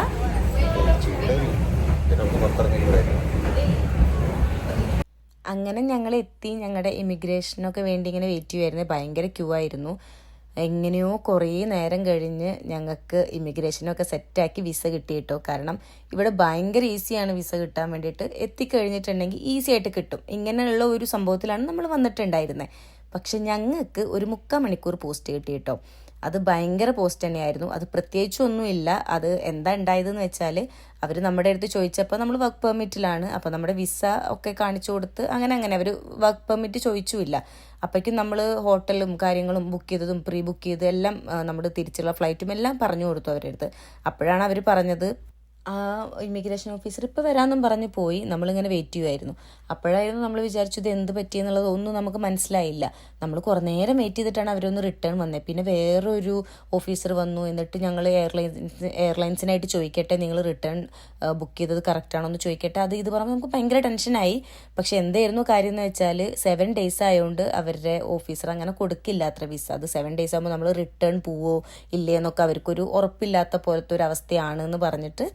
അങ്ങനെ ഞങ്ങൾ എത്തി. ഞങ്ങളുടെ ഇമിഗ്രേഷനൊക്കെ വേണ്ടി ഇങ്ങനെ വെയിറ്റ് ചെയ്യുമായിരുന്നു. ഭയങ്കര ക്യൂ ആയിരുന്നു. എങ്ങനെയോ കുറേ നേരം കഴിഞ്ഞ് ഞങ്ങൾക്ക് ഇമിഗ്രേഷനൊക്കെ സെറ്റാക്കി വിസ കിട്ടി കേട്ടോ. കാരണം ഇവിടെ ഭയങ്കര ഈസിയാണ് വിസ കിട്ടാൻ വേണ്ടിയിട്ട്. എത്തിക്കഴിഞ്ഞിട്ടുണ്ടെങ്കിൽ ഈസി ആയിട്ട് കിട്ടും. ഇങ്ങനെയുള്ള ഒരു സംഭവത്തിലാണ് നമ്മൾ വന്നിട്ടുണ്ടായിരുന്നത്. പക്ഷെ ഞങ്ങൾക്ക് ഒരു 3/4 മണിക്കൂർ പോസ്റ്റ് കിട്ടി കേട്ടോ. അത് ഭയങ്കര പോസ്റ്റ് തന്നെയായിരുന്നു. അത് പ്രത്യേകിച്ചൊന്നുമില്ല. അത് എന്താ ഉണ്ടായതെന്ന് വെച്ചാൽ അവർ നമ്മുടെ അടുത്ത് ചോദിച്ചപ്പോൾ നമ്മൾ വർക്ക് പെർമിറ്റിലാണ്. അപ്പോൾ നമ്മുടെ വിസ ഒക്കെ കാണിച്ചു കൊടുത്ത് അങ്ങനെ അവർ വർക്ക് പെർമിറ്റ് ചോദിച്ചുമില്ല. അപ്പോഴേക്കും നമ്മൾ ഹോട്ടലും കാര്യങ്ങളും ബുക്ക് ചെയ്തതും പ്രീ ബുക്ക് ചെയ്തതും എല്ലാം നമ്മുടെ തിരിച്ചുള്ള ഫ്ലൈറ്റും എല്ലാം പറഞ്ഞു കൊടുത്തു അവരുടെ അടുത്ത്. അപ്പോഴാണ് അവർ പറഞ്ഞത് ആ ഇമിഗ്രേഷൻ ഓഫീസർ ഇപ്പോൾ വരാമെന്നും പറഞ്ഞ് പോയി. നമ്മളിങ്ങനെ വെയിറ്റ് ചെയ്യുമായിരുന്നു. അപ്പോഴായിരുന്നു നമ്മൾ വിചാരിച്ചു ഇത് എന്ത് പറ്റിയെന്നുള്ളത് ഒന്നും നമുക്ക് മനസ്സിലായില്ല. നമ്മൾ കുറേ നേരം വെയിറ്റ് ചെയ്തിട്ടാണ് അവരൊന്ന് റിട്ടേൺ വന്നത്. പിന്നെ വേറൊരു ഓഫീസർ വന്നു. എന്നിട്ട് ഞങ്ങൾ എയർലൈൻസിനായിട്ട് ചോദിക്കട്ടെ, നിങ്ങൾ റിട്ടേൺ ബുക്ക് ചെയ്തത് കറക്റ്റാണോ എന്ന് ചോദിക്കട്ടെ. ഇത് പറയുമ്പോൾ നമുക്ക് ഭയങ്കര ടെൻഷനായി. പക്ഷെ എന്തായിരുന്നു കാര്യം എന്ന് വെച്ചാൽ 7 days ആയതുകൊണ്ട് അവരുടെ ഓഫീസർ അങ്ങനെ കൊടുക്കില്ല അത്ര വിസ. അത് 7 days ആകുമ്പോൾ നമ്മൾ റിട്ടേൺ പോവോ ഇല്ലേ എന്നൊക്കെ അവർക്കൊരു ഉറപ്പില്ലാത്ത പോലത്തെ ഒരു അവസ്ഥയാണെന്ന് പറഞ്ഞിട്ട്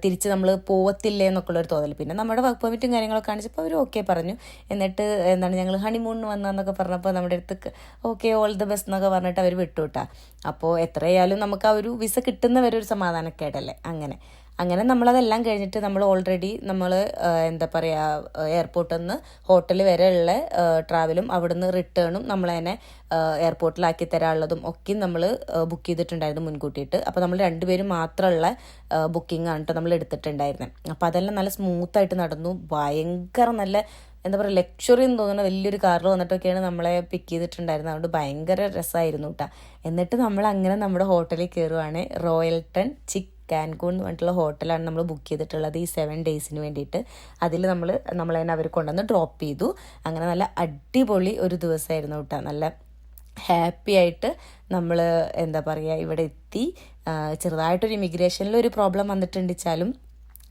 തിരിച്ച് നമ്മൾ പോവത്തില്ലേ എന്നൊക്കെയുള്ളൊരു തോന്നൽ. പിന്നെ നമ്മുടെ വർക്ക് പെർമിറ്റും കാര്യങ്ങളൊക്കെ കാണിച്ചപ്പോൾ അവർ ഓക്കെ പറഞ്ഞു. എന്നിട്ട് ഞങ്ങൾ ഹണിമൂണിന് വന്നതെന്നൊക്കെ പറഞ്ഞപ്പോൾ നമ്മുടെ അടുത്ത് ഓക്കെ ഓൾ ദ ബെസ്റ്റ് എന്നൊക്കെ പറഞ്ഞിട്ട് അവർ വിട്ടുവിട്ടാ. അപ്പോൾ എത്രയായാലും നമുക്ക് ആ ഒരു വിസ കിട്ടുന്നവരെ ഒരു സമാധാനക്കേടല്ലേ. അങ്ങനെ നമ്മളതെല്ലാം കഴിഞ്ഞിട്ട് നമ്മൾ ഓൾറെഡി എന്താ പറയുക എയർപോർട്ടിൽ നിന്ന് ഹോട്ടൽ വരെയുള്ള ട്രാവലും അവിടുന്ന് റിട്ടേണും നമ്മളതിനെ എയർപോർട്ടിലാക്കി തരാനുള്ളതും ഒക്കെ നമ്മൾ ബുക്ക് ചെയ്തിട്ടുണ്ടായിരുന്നു മുൻകൂട്ടിയിട്ട്. അപ്പോൾ നമ്മൾ 2 പേരും മാത്രമുള്ള ബുക്കിംഗ് ആണ് കേട്ടോ നമ്മൾ എടുത്തിട്ടുണ്ടായിരുന്നത്. അപ്പോൾ അതെല്ലാം നല്ല സ്മൂത്തായിട്ട് നടന്നു. ഭയങ്കര നല്ല എന്താ പറയുക ലക്ഷറി എന്ന് തോന്നുന്ന വലിയൊരു കാറിൽ വന്നിട്ടൊക്കെയാണ് നമ്മളെ പിക്ക് ചെയ്തിട്ടുണ്ടായിരുന്നത്. അതുകൊണ്ട് ഭയങ്കര രസമായിരുന്നു കേട്ടോ. എന്നിട്ട് നമ്മൾ അങ്ങനെ നമ്മുടെ ഹോട്ടലിൽ കയറുവാണ്. റോയൽട്ടൺ ചിക്ക് കാൻകൂൺ എന്ന് പറഞ്ഞിട്ടുള്ള ഹോട്ടലാണ് നമ്മൾ ബുക്ക് ചെയ്തിട്ടുള്ളത് ഈ 7 ഡേയ്സിന് വേണ്ടിയിട്ട്. അതിൽ നമ്മളെ അവർ കൊണ്ടുവന്ന് ഡ്രോപ്പ് ചെയ്തു. അങ്ങനെ നല്ല അടിപൊളി ഒരു ദിവസമായിരുന്നു കേട്ടോ. നല്ല ഹാപ്പി ആയിട്ട് നമ്മൾ എന്താ പറയുക ഇവിടെ എത്തി. ചെറുതായിട്ടൊരു ഇമിഗ്രേഷനിൽ ഒരു പ്രോബ്ലം വന്നിട്ടുണ്ട് വെച്ചാലും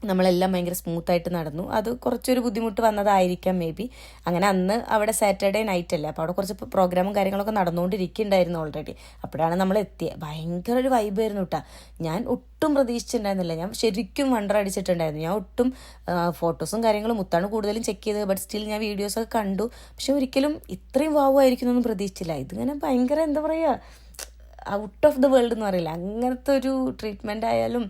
നമ്മളെല്ലാം ഭയങ്കര സ്മൂത്തായിട്ട് നടന്നു. അത് കുറച്ചൊരു ബുദ്ധിമുട്ട് വന്നതായിരിക്കാം മേ ബി. അങ്ങനെ അന്ന് അവിടെ സാറ്റർഡേ നൈറ്റ് അല്ലേ, അപ്പോൾ അവിടെ കുറച്ച് പ്രോഗ്രാമും കാര്യങ്ങളൊക്കെ നടന്നുകൊണ്ടിരിക്കുന്നുണ്ടായിരുന്നു ഓൾറെഡി. അപ്പോഴാണ് നമ്മൾ എത്തിയത്. ഭയങ്കര ഒരു വൈബായിരുന്നു കേട്ടോ. ഞാൻ ഒട്ടും പ്രതീക്ഷിച്ചിട്ടുണ്ടായിരുന്നില്ല. ഞാൻ ശരിക്കും വണ്ടർ അടിച്ചിട്ടുണ്ടായിരുന്നു. ഞാൻ ഒട്ടും ഫോട്ടോസും കാര്യങ്ങളും മുത്താണ് കൂടുതലും ചെക്ക് ചെയ്തത്. ബട്ട് സ്റ്റിൽ ഞാൻ വീഡിയോസൊക്കെ കണ്ടു. പക്ഷെ ഒരിക്കലും ഇത്രയും വാവുമായിരിക്കുന്നൊന്നും പ്രതീക്ഷിച്ചില്ല. ഇതിങ്ങനെ ഭയങ്കര എന്താ പറയുക ഔട്ട് ഓഫ് ദ വേൾഡ് എന്ന് പറയില്ല, അങ്ങനത്തെ ഒരു ട്രീറ്റ്മെൻ്റ് ആയാലും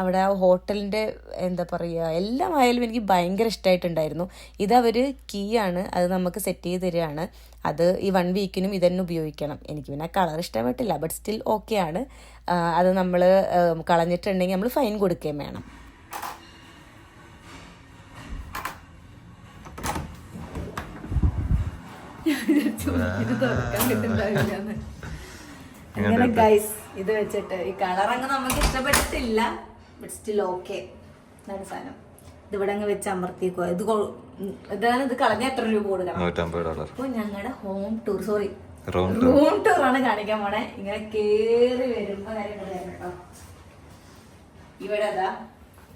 അവിടെ ആ ഹോട്ടലിൻ്റെ എന്താ പറയുക എല്ലാം ആയാലും എനിക്ക് ഭയങ്കര ഇഷ്ടമായിട്ടുണ്ടായിരുന്നു. ഇതവർ കീ ആണ്, അത് നമുക്ക് സെറ്റ് ചെയ്ത് തരികയാണ്. അത് ഈ 1 വീക്കിനും ഇതന്നെ ഉപയോഗിക്കണം. എനിക്ക് പിന്നെ കളർ ഇഷ്ടപ്പെട്ടില്ല, ബട്ട് സ്റ്റിൽ ഓക്കെ ആണ്. അത് നമ്മൾ കളഞ്ഞിട്ടുണ്ടെങ്കിൽ നമ്മൾ ഫൈൻ കൊടുക്കുകയും വേണം. അങ്ങനെ ഗൈസ് ഇത് വെച്ചിട്ട് ഈ കളർ അങ്ങ് നമുക്ക് ഇഷ്ടപ്പെട്ടിട്ടില്ല, ബട്ട് സ്റ്റിൽ ഓക്കെ. ഇതാണ് സാധനം. ഇതിവിടെ അങ്ങ് വെച്ച് അമർത്തിക്കോ. ഇത് കളഞ്ഞ എത്ര രൂപ കൊടുക്കണം? $150. അപ്പോൾ ഞങ്ങളുടെ ഹോം ടൂർ റൂം ടൂറാണ് കാണിക്കാൻ പോണേ. ഇങ്ങനെ കേറി വരുമ്പോ കാര്യങ്ങൾ കേട്ടോ. ഇവിടെ അതാ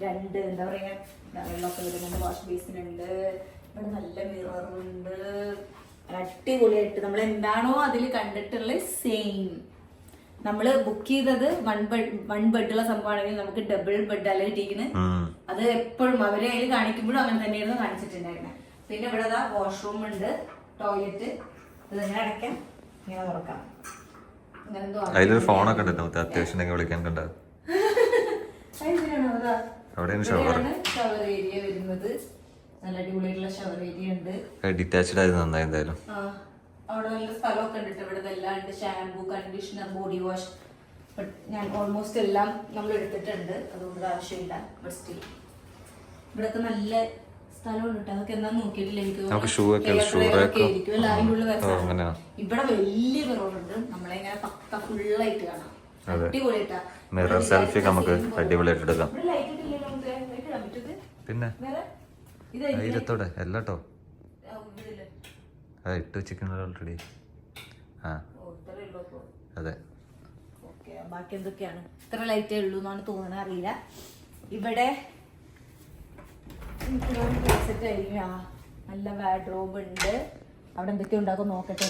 2 എന്താ പറയാ വെള്ളമൊക്കെ വരുന്നുണ്ട്. വാഷ് ബേസിൻ ഉണ്ട്. ഇവിടെ നല്ല മിററുണ്ട്. അടിപൊളിയായിട്ട് നമ്മൾ എന്താണോ അതിൽ കണ്ടിട്ടുള്ളത് സെയിം. നമ്മൾ ബുക്ക് ചെയ്തത് 1 ബെഡുള്ള സംഭവമാണെങ്കിൽ നമുക്ക് ഡബിൾ ബെഡ് അല്ല കിട്ടിയിരിക്കുന്നത്. അത് എപ്പോഴും അവരെ അതിൽ കാണിക്കുമ്പോഴും അങ്ങനെ തന്നെയായിരുന്നു കാണിച്ചിട്ടുണ്ടായിരുന്നത്. പിന്നെ ഇവിടെ വാഷ്റൂം ഉണ്ട്, ടോയ്ലറ്റ്. ഇത് ഇങ്ങനെ അടയ്ക്കാം, ഇങ്ങനെ തുറക്കാം. അതിലൊരു ഫോണൊക്കെ ഉണ്ട്, അത്യാവശ്യം വിളിക്കാൻ കണ്ടത്. ഷവർ ഏരിയ വരുന്നത് നല്ല അടിപൊളിയായിട്ടുള്ള ഷവർ ഏരിയ ഉണ്ട്. ഡിറ്റാച്ച്ഡ് ആയത് നന്നായി എന്തായാലും. അവിടെ നല്ല സ്ഥലമൊക്കെ ഉണ്ട്. ഇവിടെ ഇതെല്ലാം ഉണ്ട്. Shampoo, conditioner, body wash. But ഞാൻ ഓൾമോസ്റ്റ് എല്ലാം നമ്മൾ എടുത്തിട്ടുണ്ട്, അതുകൊണ്ട് ആവശ്യമില്ല. ബട്ട് സ്റ്റിൽ ഇവിടൊക്കെ നല്ല സ്ഥലമുണ്ട് കേട്ടോ. അതൊക്കെ എന്താ നോക്കിയിട്ടില്ല. എനിക്ക് ഇവിടെ വലിയ മിററുണ്ട്. നമ്മളെങ്ങനെ പക്ക ഫുള്ളായിട്ട് കാണാം. അടിപൊളിയായിട്ടാ. മിറർ സെൽഫി നമുക്ക് അടിപൊളിയായിട്ട് എടുക്കാം. പിന്നെ ധൈര്യത്തോടെ എല്ലാട്ടോ ഇട്ട് വെച്ചിട്ടുണ്ട് ഓൾറെഡി. അതെ. ബാക്കി എന്തൊക്കെയാണ്? ഇത്ര ലൈറ്റേ ഉള്ളൂ എന്നാണ് തോന്നുന്നത്, അറിയില്ല. ഇവിടെ നല്ല വാർഡ്രോബ് ഉണ്ട്. അവിടെ എന്തൊക്കെ ഉണ്ടാക്കും നോക്കട്ടെ.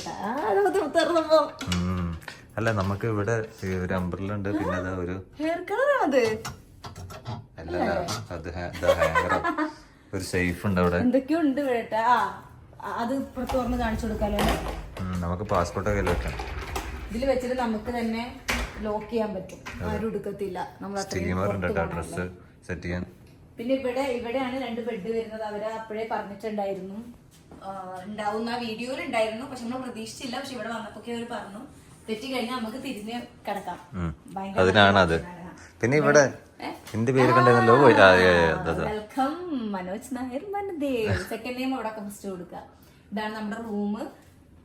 അല്ല നമുക്ക് ഇവിടെ ഒരു അംബ്രല്ല ഉണ്ട്. പിന്നെ ഒരു ഹെയർ കളറാണത്. അല്ല അത് ഒരു സേഫ് ഉണ്ട് അവിടെ. എന്തൊക്കെയോ ഉണ്ട് ഇവിടെ. അത് പുറത്ത് തുറന്ന് കാണിച്ചു കൊടുക്കാലോ. നമുക്ക് പാസ്പോർട്ട് ഒക്കെ വെക്കാം. ഇതിൽ വെച്ചിട്ട് നമുക്ക് തന്നെ ലോക്ക് ചെയ്യാൻ പറ്റും. ആരും എടുക്കത്തില്ല. ഡ്രസ് സെറ്റ് ചെയ്യാൻ. പിന്നെ ഇവിടെയാണ് 2 ബെഡ് വരുന്നത്. അവര് അപ്പോഴേ പറഞ്ഞിട്ടുണ്ടായിരുന്നു ഉണ്ടാവുന്ന വീഡിയോയിൽ ഉണ്ടായിരുന്നു. പക്ഷെ നമ്മൾ പ്രതീക്ഷിച്ചില്ല. പക്ഷെ ഇവിടെ വന്നപ്പോ അവര് പറഞ്ഞു തെറ്റി കഴിഞ്ഞാൽ നമുക്ക് തിരിഞ്ഞ് കിടക്കാം. അതിനാണ് അത്. പിന്നെ ഇവിടെ എന്റെ പേര് കണ്ടല്ലോ. Welcome Manoj Nair Manadev. Second name അവിടെ ഫസ്റ്റ് കൊടുക്കുക. ഇതാണ് നമ്മുടെ റൂം.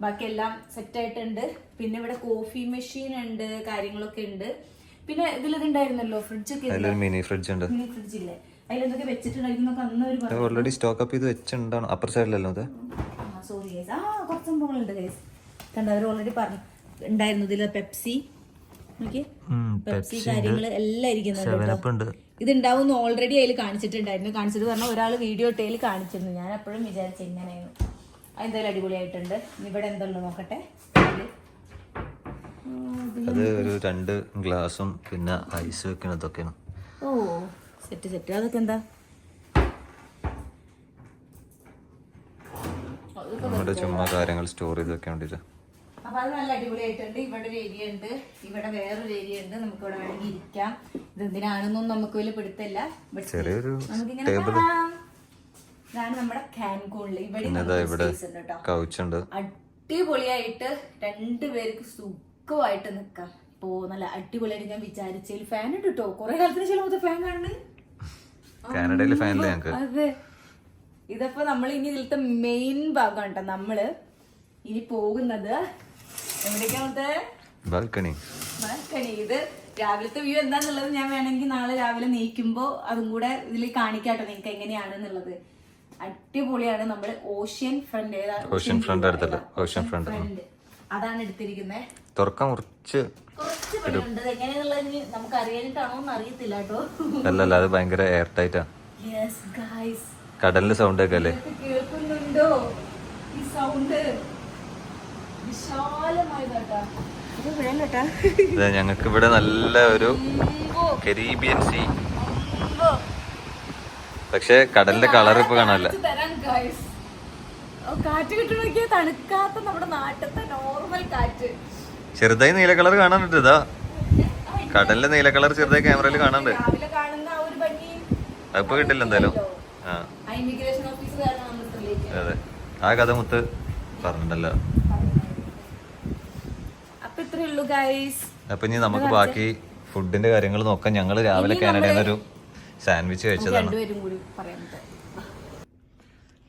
ബാക്കി എല്ലാം സെറ്റ് ആയിട്ടുണ്ട്. പിന്നെ ഇവിടെ കോഫി മെഷീൻ ഉണ്ട്, കാര്യങ്ങളൊക്കെ ഉണ്ട്. പിന്നെ ഇതിലുണ്ടായിരുന്നല്ലോ ഫ്രിഡ്ജ്. മിനി ഫ്രിഡ്ജ് ഉണ്ട്. മിനി ഫ്രിഡ്ജ് ഇല്ലേ, അതിലെന്തൊക്കെ വെച്ചിട്ടുണ്ടായിരുന്നു അന്ന് ഓൾറെഡി സ്റ്റോക്ക് അപ്പ് ചെയ്ത് വെച്ചിട്ടുണ്ടാണ്. അപ്പർ സൈഡിലല്ലോ അത്. Sorry guys. കുറച്ച് സംഭവങ്ങളുണ്ട് ഗൈസ്. കണ്ട അവർ ഓൾറെഡി പറഞ്ഞു ഉണ്ടായിരുന്നു. ഇതിൽ പെപ്സി കാര്യങ്ങള് എല്ലാം ഇരിക്കുന്നുണ്ട്. ഇതുണ്ടാവും ഓൾറെഡി അതിൽ കാണിച്ചിട്ടുണ്ടായിരുന്നു. കാണിച്ചിട്ട് പറഞ്ഞാൽ ഒരാൾ വീഡിയോ ടേയിൽ കാണിച്ചിരുന്നു. ഞാൻ എപ്പോഴും വിചാരിച്ചു ഇങ്ങനെയായിരുന്നു. എന്തായാലും അടിപൊളിയായിട്ടുണ്ട്. ഇവിടെ എന്തുള്ളൂ നോക്കട്ടെ. അത് ഒരു 2 ഗ്ലാസും പിന്നെ ഐസ് വെക്കണതൊക്കെയാണ്. ഓ സെറ്റ്. അതൊക്കെ എന്താ? നമ്മുടെ ചുമ്മാ കാര്യങ്ങൾ സ്റ്റോർ ചെയ്ത് വെക്കാൻ വേണ്ടിട്ട്. അപ്പൊ അത് നല്ല അടിപൊളിയായിട്ടുണ്ട്. ഇവിടെ ഒരു ഏരിയ ഉണ്ട്, ഇവിടെ വേറൊരു ഏരിയ ഉണ്ട്. നമുക്ക് ഇവിടെ വേണമെങ്കിൽ ഇരിക്കാം. ഇത് എന്തിനാണെന്നൊന്നും നമുക്ക് വലിയ പിടുത്തില്ല. നമുക്കിങ്ങനെ ഇതാണ് നമ്മുടെ കാൻകൂണില്. ഇവിടെ കൗച്ചുണ്ട്. അടിപൊളിയായിട്ട് 2 പേർക്ക് സുഖമായിട്ട് നിക്കാം. ഇപ്പോ നല്ല അടിപൊളിയായിട്ട് ഞാൻ വിചാരിച്ചതിൽ ഫാൻ ഉണ്ട് കേട്ടോ. കുറെ കാലത്തിന് ശേഷം ഫാൻ കാണുന്നത്. കാനഡയിലെ ഫാനില് ഞങ്ങൾക്ക്. അതെ, ഇതിപ്പോ നമ്മൾ ഇനി ഇതിലത്തെ മെയിൻ ഭാഗം കേട്ടോ. നമ്മള് ഇനി പോകുന്നത് എവിടേക്കാമത്തെ ബാൽക്കണി. ഇത് രാവിലത്തെ വ്യൂ എന്താന്നുള്ളത് ഞാൻ വേണമെങ്കിൽ നാളെ രാവിലെ നീക്കുമ്പോ അതും കൂടെ ഇതിൽ കാണിക്കാട്ടോ നിങ്ങൾക്ക് എങ്ങനെയാണെന്നുള്ളത്. അടിപൊളിയാണ്. നമ്മുടെ ഓഷ്യൻ ഫ്രണ്ട് അതാണ് എടുത്തിരിക്കുന്നത്. തുറക്കാൻ കുറച്ച് പണിയുണ്ട്. എങ്ങനെയാന്നുള്ളത് നമുക്ക് അറിയാനിട്ടാണോ എന്ന് അറിയത്തില്ല കേട്ടോ. അല്ലല്ല, അത് ഭയങ്കര എയർ ടൈറ്റാ. യെസ് ഗൈസ്, കടലിന്റെ സൗണ്ട് ഒക്കെ അല്ലേ? കേൾക്കുന്നുണ്ടോ ഈ സൗണ്ട്? വിശാലമായതാട്ടാ. ഞങ്ങൾക്ക് ഇവിടെ നല്ല ഒരു കരീബിയൻ സീ. പക്ഷെ കടലിന്റെ കളർ ഇപ്പൊ കാണാനില്ല. കാറ്റ് കിട്ടണോക്കിയ തണുക്കാത്ത നമ്മുടെ നാട്ടിലത്തെ നോർമൽ കാറ്റ്. ചെറുതായി നീല കളർ കാണാനുണ്ട്. ഇതാ കടലിന്റെ നീല കളർ ചെറുതായി ക്യാമറയിൽ കാണാനുണ്ട്. അതിപ്പോ കിട്ടില്ല എന്തായാലും. അതെ, ആ കഥ മുത്ത് പറഞ്ഞിട്ടല്ലോ. അപ്പൊ ഇനി നമുക്ക് ബാക്കി ഫുഡിന്റെ കാര്യങ്ങൾ നോക്കാം. ഞങ്ങള് രാവിലെ കാനഡയിൽ ഒരു സാൻഡ്വിച്ച് കഴിച്ചതാണ്.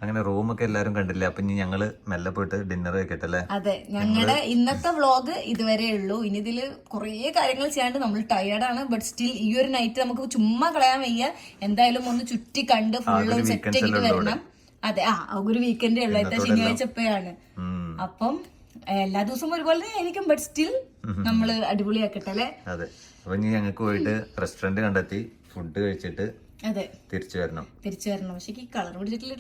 അങ്ങനെ റൂമൊക്കെ എല്ലാരും കണ്ടില്ലേ. അപ്പൊ ഇനി ഞങ്ങള് മെല്ലെ പോയിട്ട് ഡിന്നർ കഴിക്കട്ടല്ലേ. അതെ, ഞങ്ങളുടെ ഇന്നത്തെ വ്ളോഗ് ഇതുവരെ ഉള്ളൂ. ഇനി ഇതില് കുറേ കാര്യങ്ങൾ ചെയ്യാണ്ട് നമ്മൾ ടയേർഡാണ്. ബട്ട് സ്റ്റിൽ ഈ ഒരു നൈറ്റ് നമുക്ക് ചുമ്മാ കളയാൻ വയ്യ. എന്തായാലും ഒന്ന് ചുറ്റി കണ്ട് ഫുള്ള് സെറ്റ് ആക്കിട്ട് വരണം. അതെ, ഒരു വീക്കെൻഡേ ഉള്ളൂ. ഇത്ത ശനിയാഴ്ച എപ്പോഴാണ്. അപ്പം എല്ലാ ദിവസവും ഒരുപോലെ ആയിരിക്കും. ബട്ട് സ്റ്റിൽ നമ്മള് അടിപൊളിയാക്കട്ടെ അല്ലേ. അതെ, അപ്പൊ ഇനി ഞങ്ങൾക്ക് പോയിട്ട് റെസ്റ്റോറന്റ് കണ്ടെത്തി ഫുഡ് കഴിച്ചിട്ട് അതെ തിരിച്ചു വരണം. പക്ഷെ ഈ കളർ പിടിച്ചിട്ടില്ല.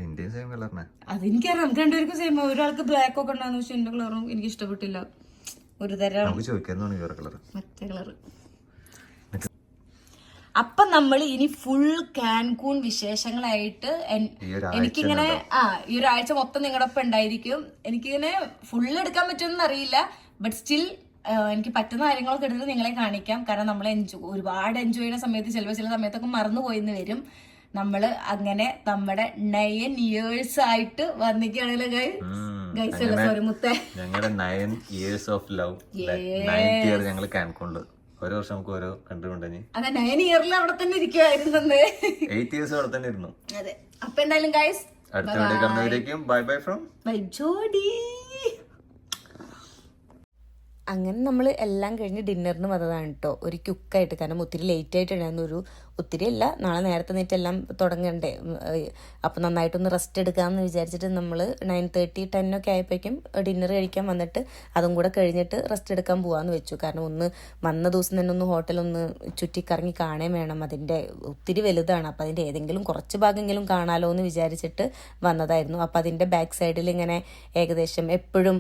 ഇന്ത്യൻ സെയിം കളറിനെ അതെനിക്കറിയാം. നമുക്ക് രണ്ടുപേർക്കും സെയിം. ഒരാൾക്ക് ബ്ലാക്ക് ഒക്കെ ഉണ്ടാകുന്നു. പക്ഷെ എന്റെ കളറും എനിക്ക് ഇഷ്ടപ്പെട്ടില്ല. ഒരു തരം മറ്റേ കളറ്. അപ്പൊ നമ്മൾ ഇനി ഫുൾ കാൻകൂൺ വിശേഷങ്ങളായിട്ട് എനിക്കിങ്ങനെ ഈ ഒരാഴ്ച മൊത്തം നിങ്ങളുടെ ഒപ്പം ഉണ്ടായിരിക്കും. എനിക്കിങ്ങനെ ഫുള്ള് എടുക്കാൻ പറ്റുമെന്ന് അറിയില്ല. ബട്ട് സ്റ്റിൽ എനിക്ക് പറ്റുന്ന കാര്യങ്ങളൊക്കെ എടുത്തിട്ട് നിങ്ങളെ കാണിക്കാം. കാരണം നമ്മൾ ഒരുപാട് എൻജോയ് ചെയ്യുന്ന സമയത്ത് ചില സമയത്തൊക്കെ മറന്നു പോയിന്ന് വരും. നമ്മള് അങ്ങനെ നമ്മുടെ 9 years ആയിട്ട് വന്നിക്കുകയാണല്ലോ ഗൈസ്. അല്ല സോറി മുത്തേ, ഞങ്ങളുടെ 9 years of love. 9th year ഞങ്ങള് കാൻകൂണില്. ഓരോ വർഷം നമുക്ക് ഓരോ കൺട്രി കൊണ്ടുപോയി. അതെ, 9 years അവിടെ തന്നെ ഇരിക്കുവായിരുന്നു. 8 years അവിടെ തന്നെ ഇരുന്നു. അതെ, അപ്പൊ എന്തായാലും ഗൈസ് അടുത്ത വീഡിയോ കാണുന്നവരേക്കും bye bye from bye Jodi. അങ്ങനെ നമ്മൾ എല്ലാം കഴിഞ്ഞ് ഡിന്നറിന് വന്നതാണ് കേട്ടോ. ഒരു ക്യുക്കായിട്ട്, കാരണം ഒത്തിരി ലേറ്റ് ആയിട്ടുണ്ടായിരുന്നു. ഒത്തിരി അല്ല, നാളെ നേരത്തെ നീറ്റ് എല്ലാം തുടങ്ങണ്ടേ. അപ്പം നന്നായിട്ടൊന്ന് റെസ്റ്റ് എടുക്കാമെന്ന് വിചാരിച്ചിട്ട് നമ്മൾ 9:30 10 ഒക്കെ ആയപ്പോഴേക്കും ഡിന്നർ കഴിക്കാൻ വന്നിട്ട് അതും കൂടെ കഴിഞ്ഞിട്ട് റെസ്റ്റ് എടുക്കാൻ പോകാമെന്ന് വെച്ചു. കാരണം ഒന്ന് വന്ന ദിവസം തന്നെ ഒന്ന് ഹോട്ടലൊന്ന് ചുറ്റിക്കറങ്ങി കാണാൻ വേണം. അതിൻ്റെ ഒത്തിരി വലുതാണ്. അപ്പം അതിൻ്റെ ഏതെങ്കിലും കുറച്ച് ഭാഗമെങ്കിലും കാണാമല്ലോ എന്ന് വിചാരിച്ചിട്ട് വന്നതായിരുന്നു. അപ്പം അതിൻ്റെ ബാക്ക് സൈഡിൽ ഇങ്ങനെ ഏകദേശം എപ്പോഴും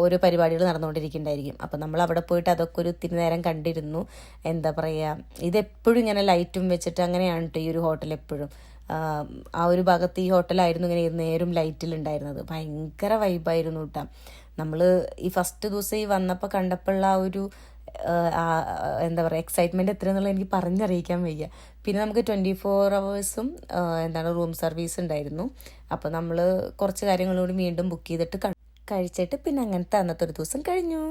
ഓരോ പരിപാടികൾ നടന്നുകൊണ്ടിരിക്കുന്നുണ്ടായിരിക്കും. അപ്പം നമ്മൾ അവിടെ പോയിട്ട് അതൊക്കെ ഒരു ഇത്തിരി നേരം കണ്ടിരുന്നു. എന്താ പറയുക, ഇതെപ്പോഴും ഇങ്ങനെ ലൈറ്റും വെച്ചിട്ട് അങ്ങനെയാണ് കേട്ടോ ഈ ഒരു ഹോട്ടൽ എപ്പോഴും. ആ ഒരു ഭാഗത്ത് ഈ ഹോട്ടലായിരുന്നു ഇങ്ങനെ നേരും ലൈറ്റിലുണ്ടായിരുന്നത്. ഭയങ്കര വൈബായിരുന്നു കേട്ടോ. നമ്മൾ ഈ ഫസ്റ്റ് ദിവസം ഈ വന്നപ്പോൾ കണ്ടപ്പോഴുള്ള ആ ഒരു എന്താ പറയുക എക്സൈറ്റ്മെൻറ്റ് എത്രയെന്നുള്ളത് എനിക്ക് പറഞ്ഞറിയിക്കാൻ വയ്യ. പിന്നെ നമുക്ക് 24 hours റൂം സർവീസ് ഉണ്ടായിരുന്നു. അപ്പോൾ നമ്മൾ കുറച്ച് കാര്യങ്ങളോട് വീണ്ടും ബുക്ക് ചെയ്തിട്ട് കഴിച്ചിട്ട് പിന്നെ അങ്ങനത്തെ അന്നത്തെ ഒരു ദിവസം കഴിഞ്ഞു.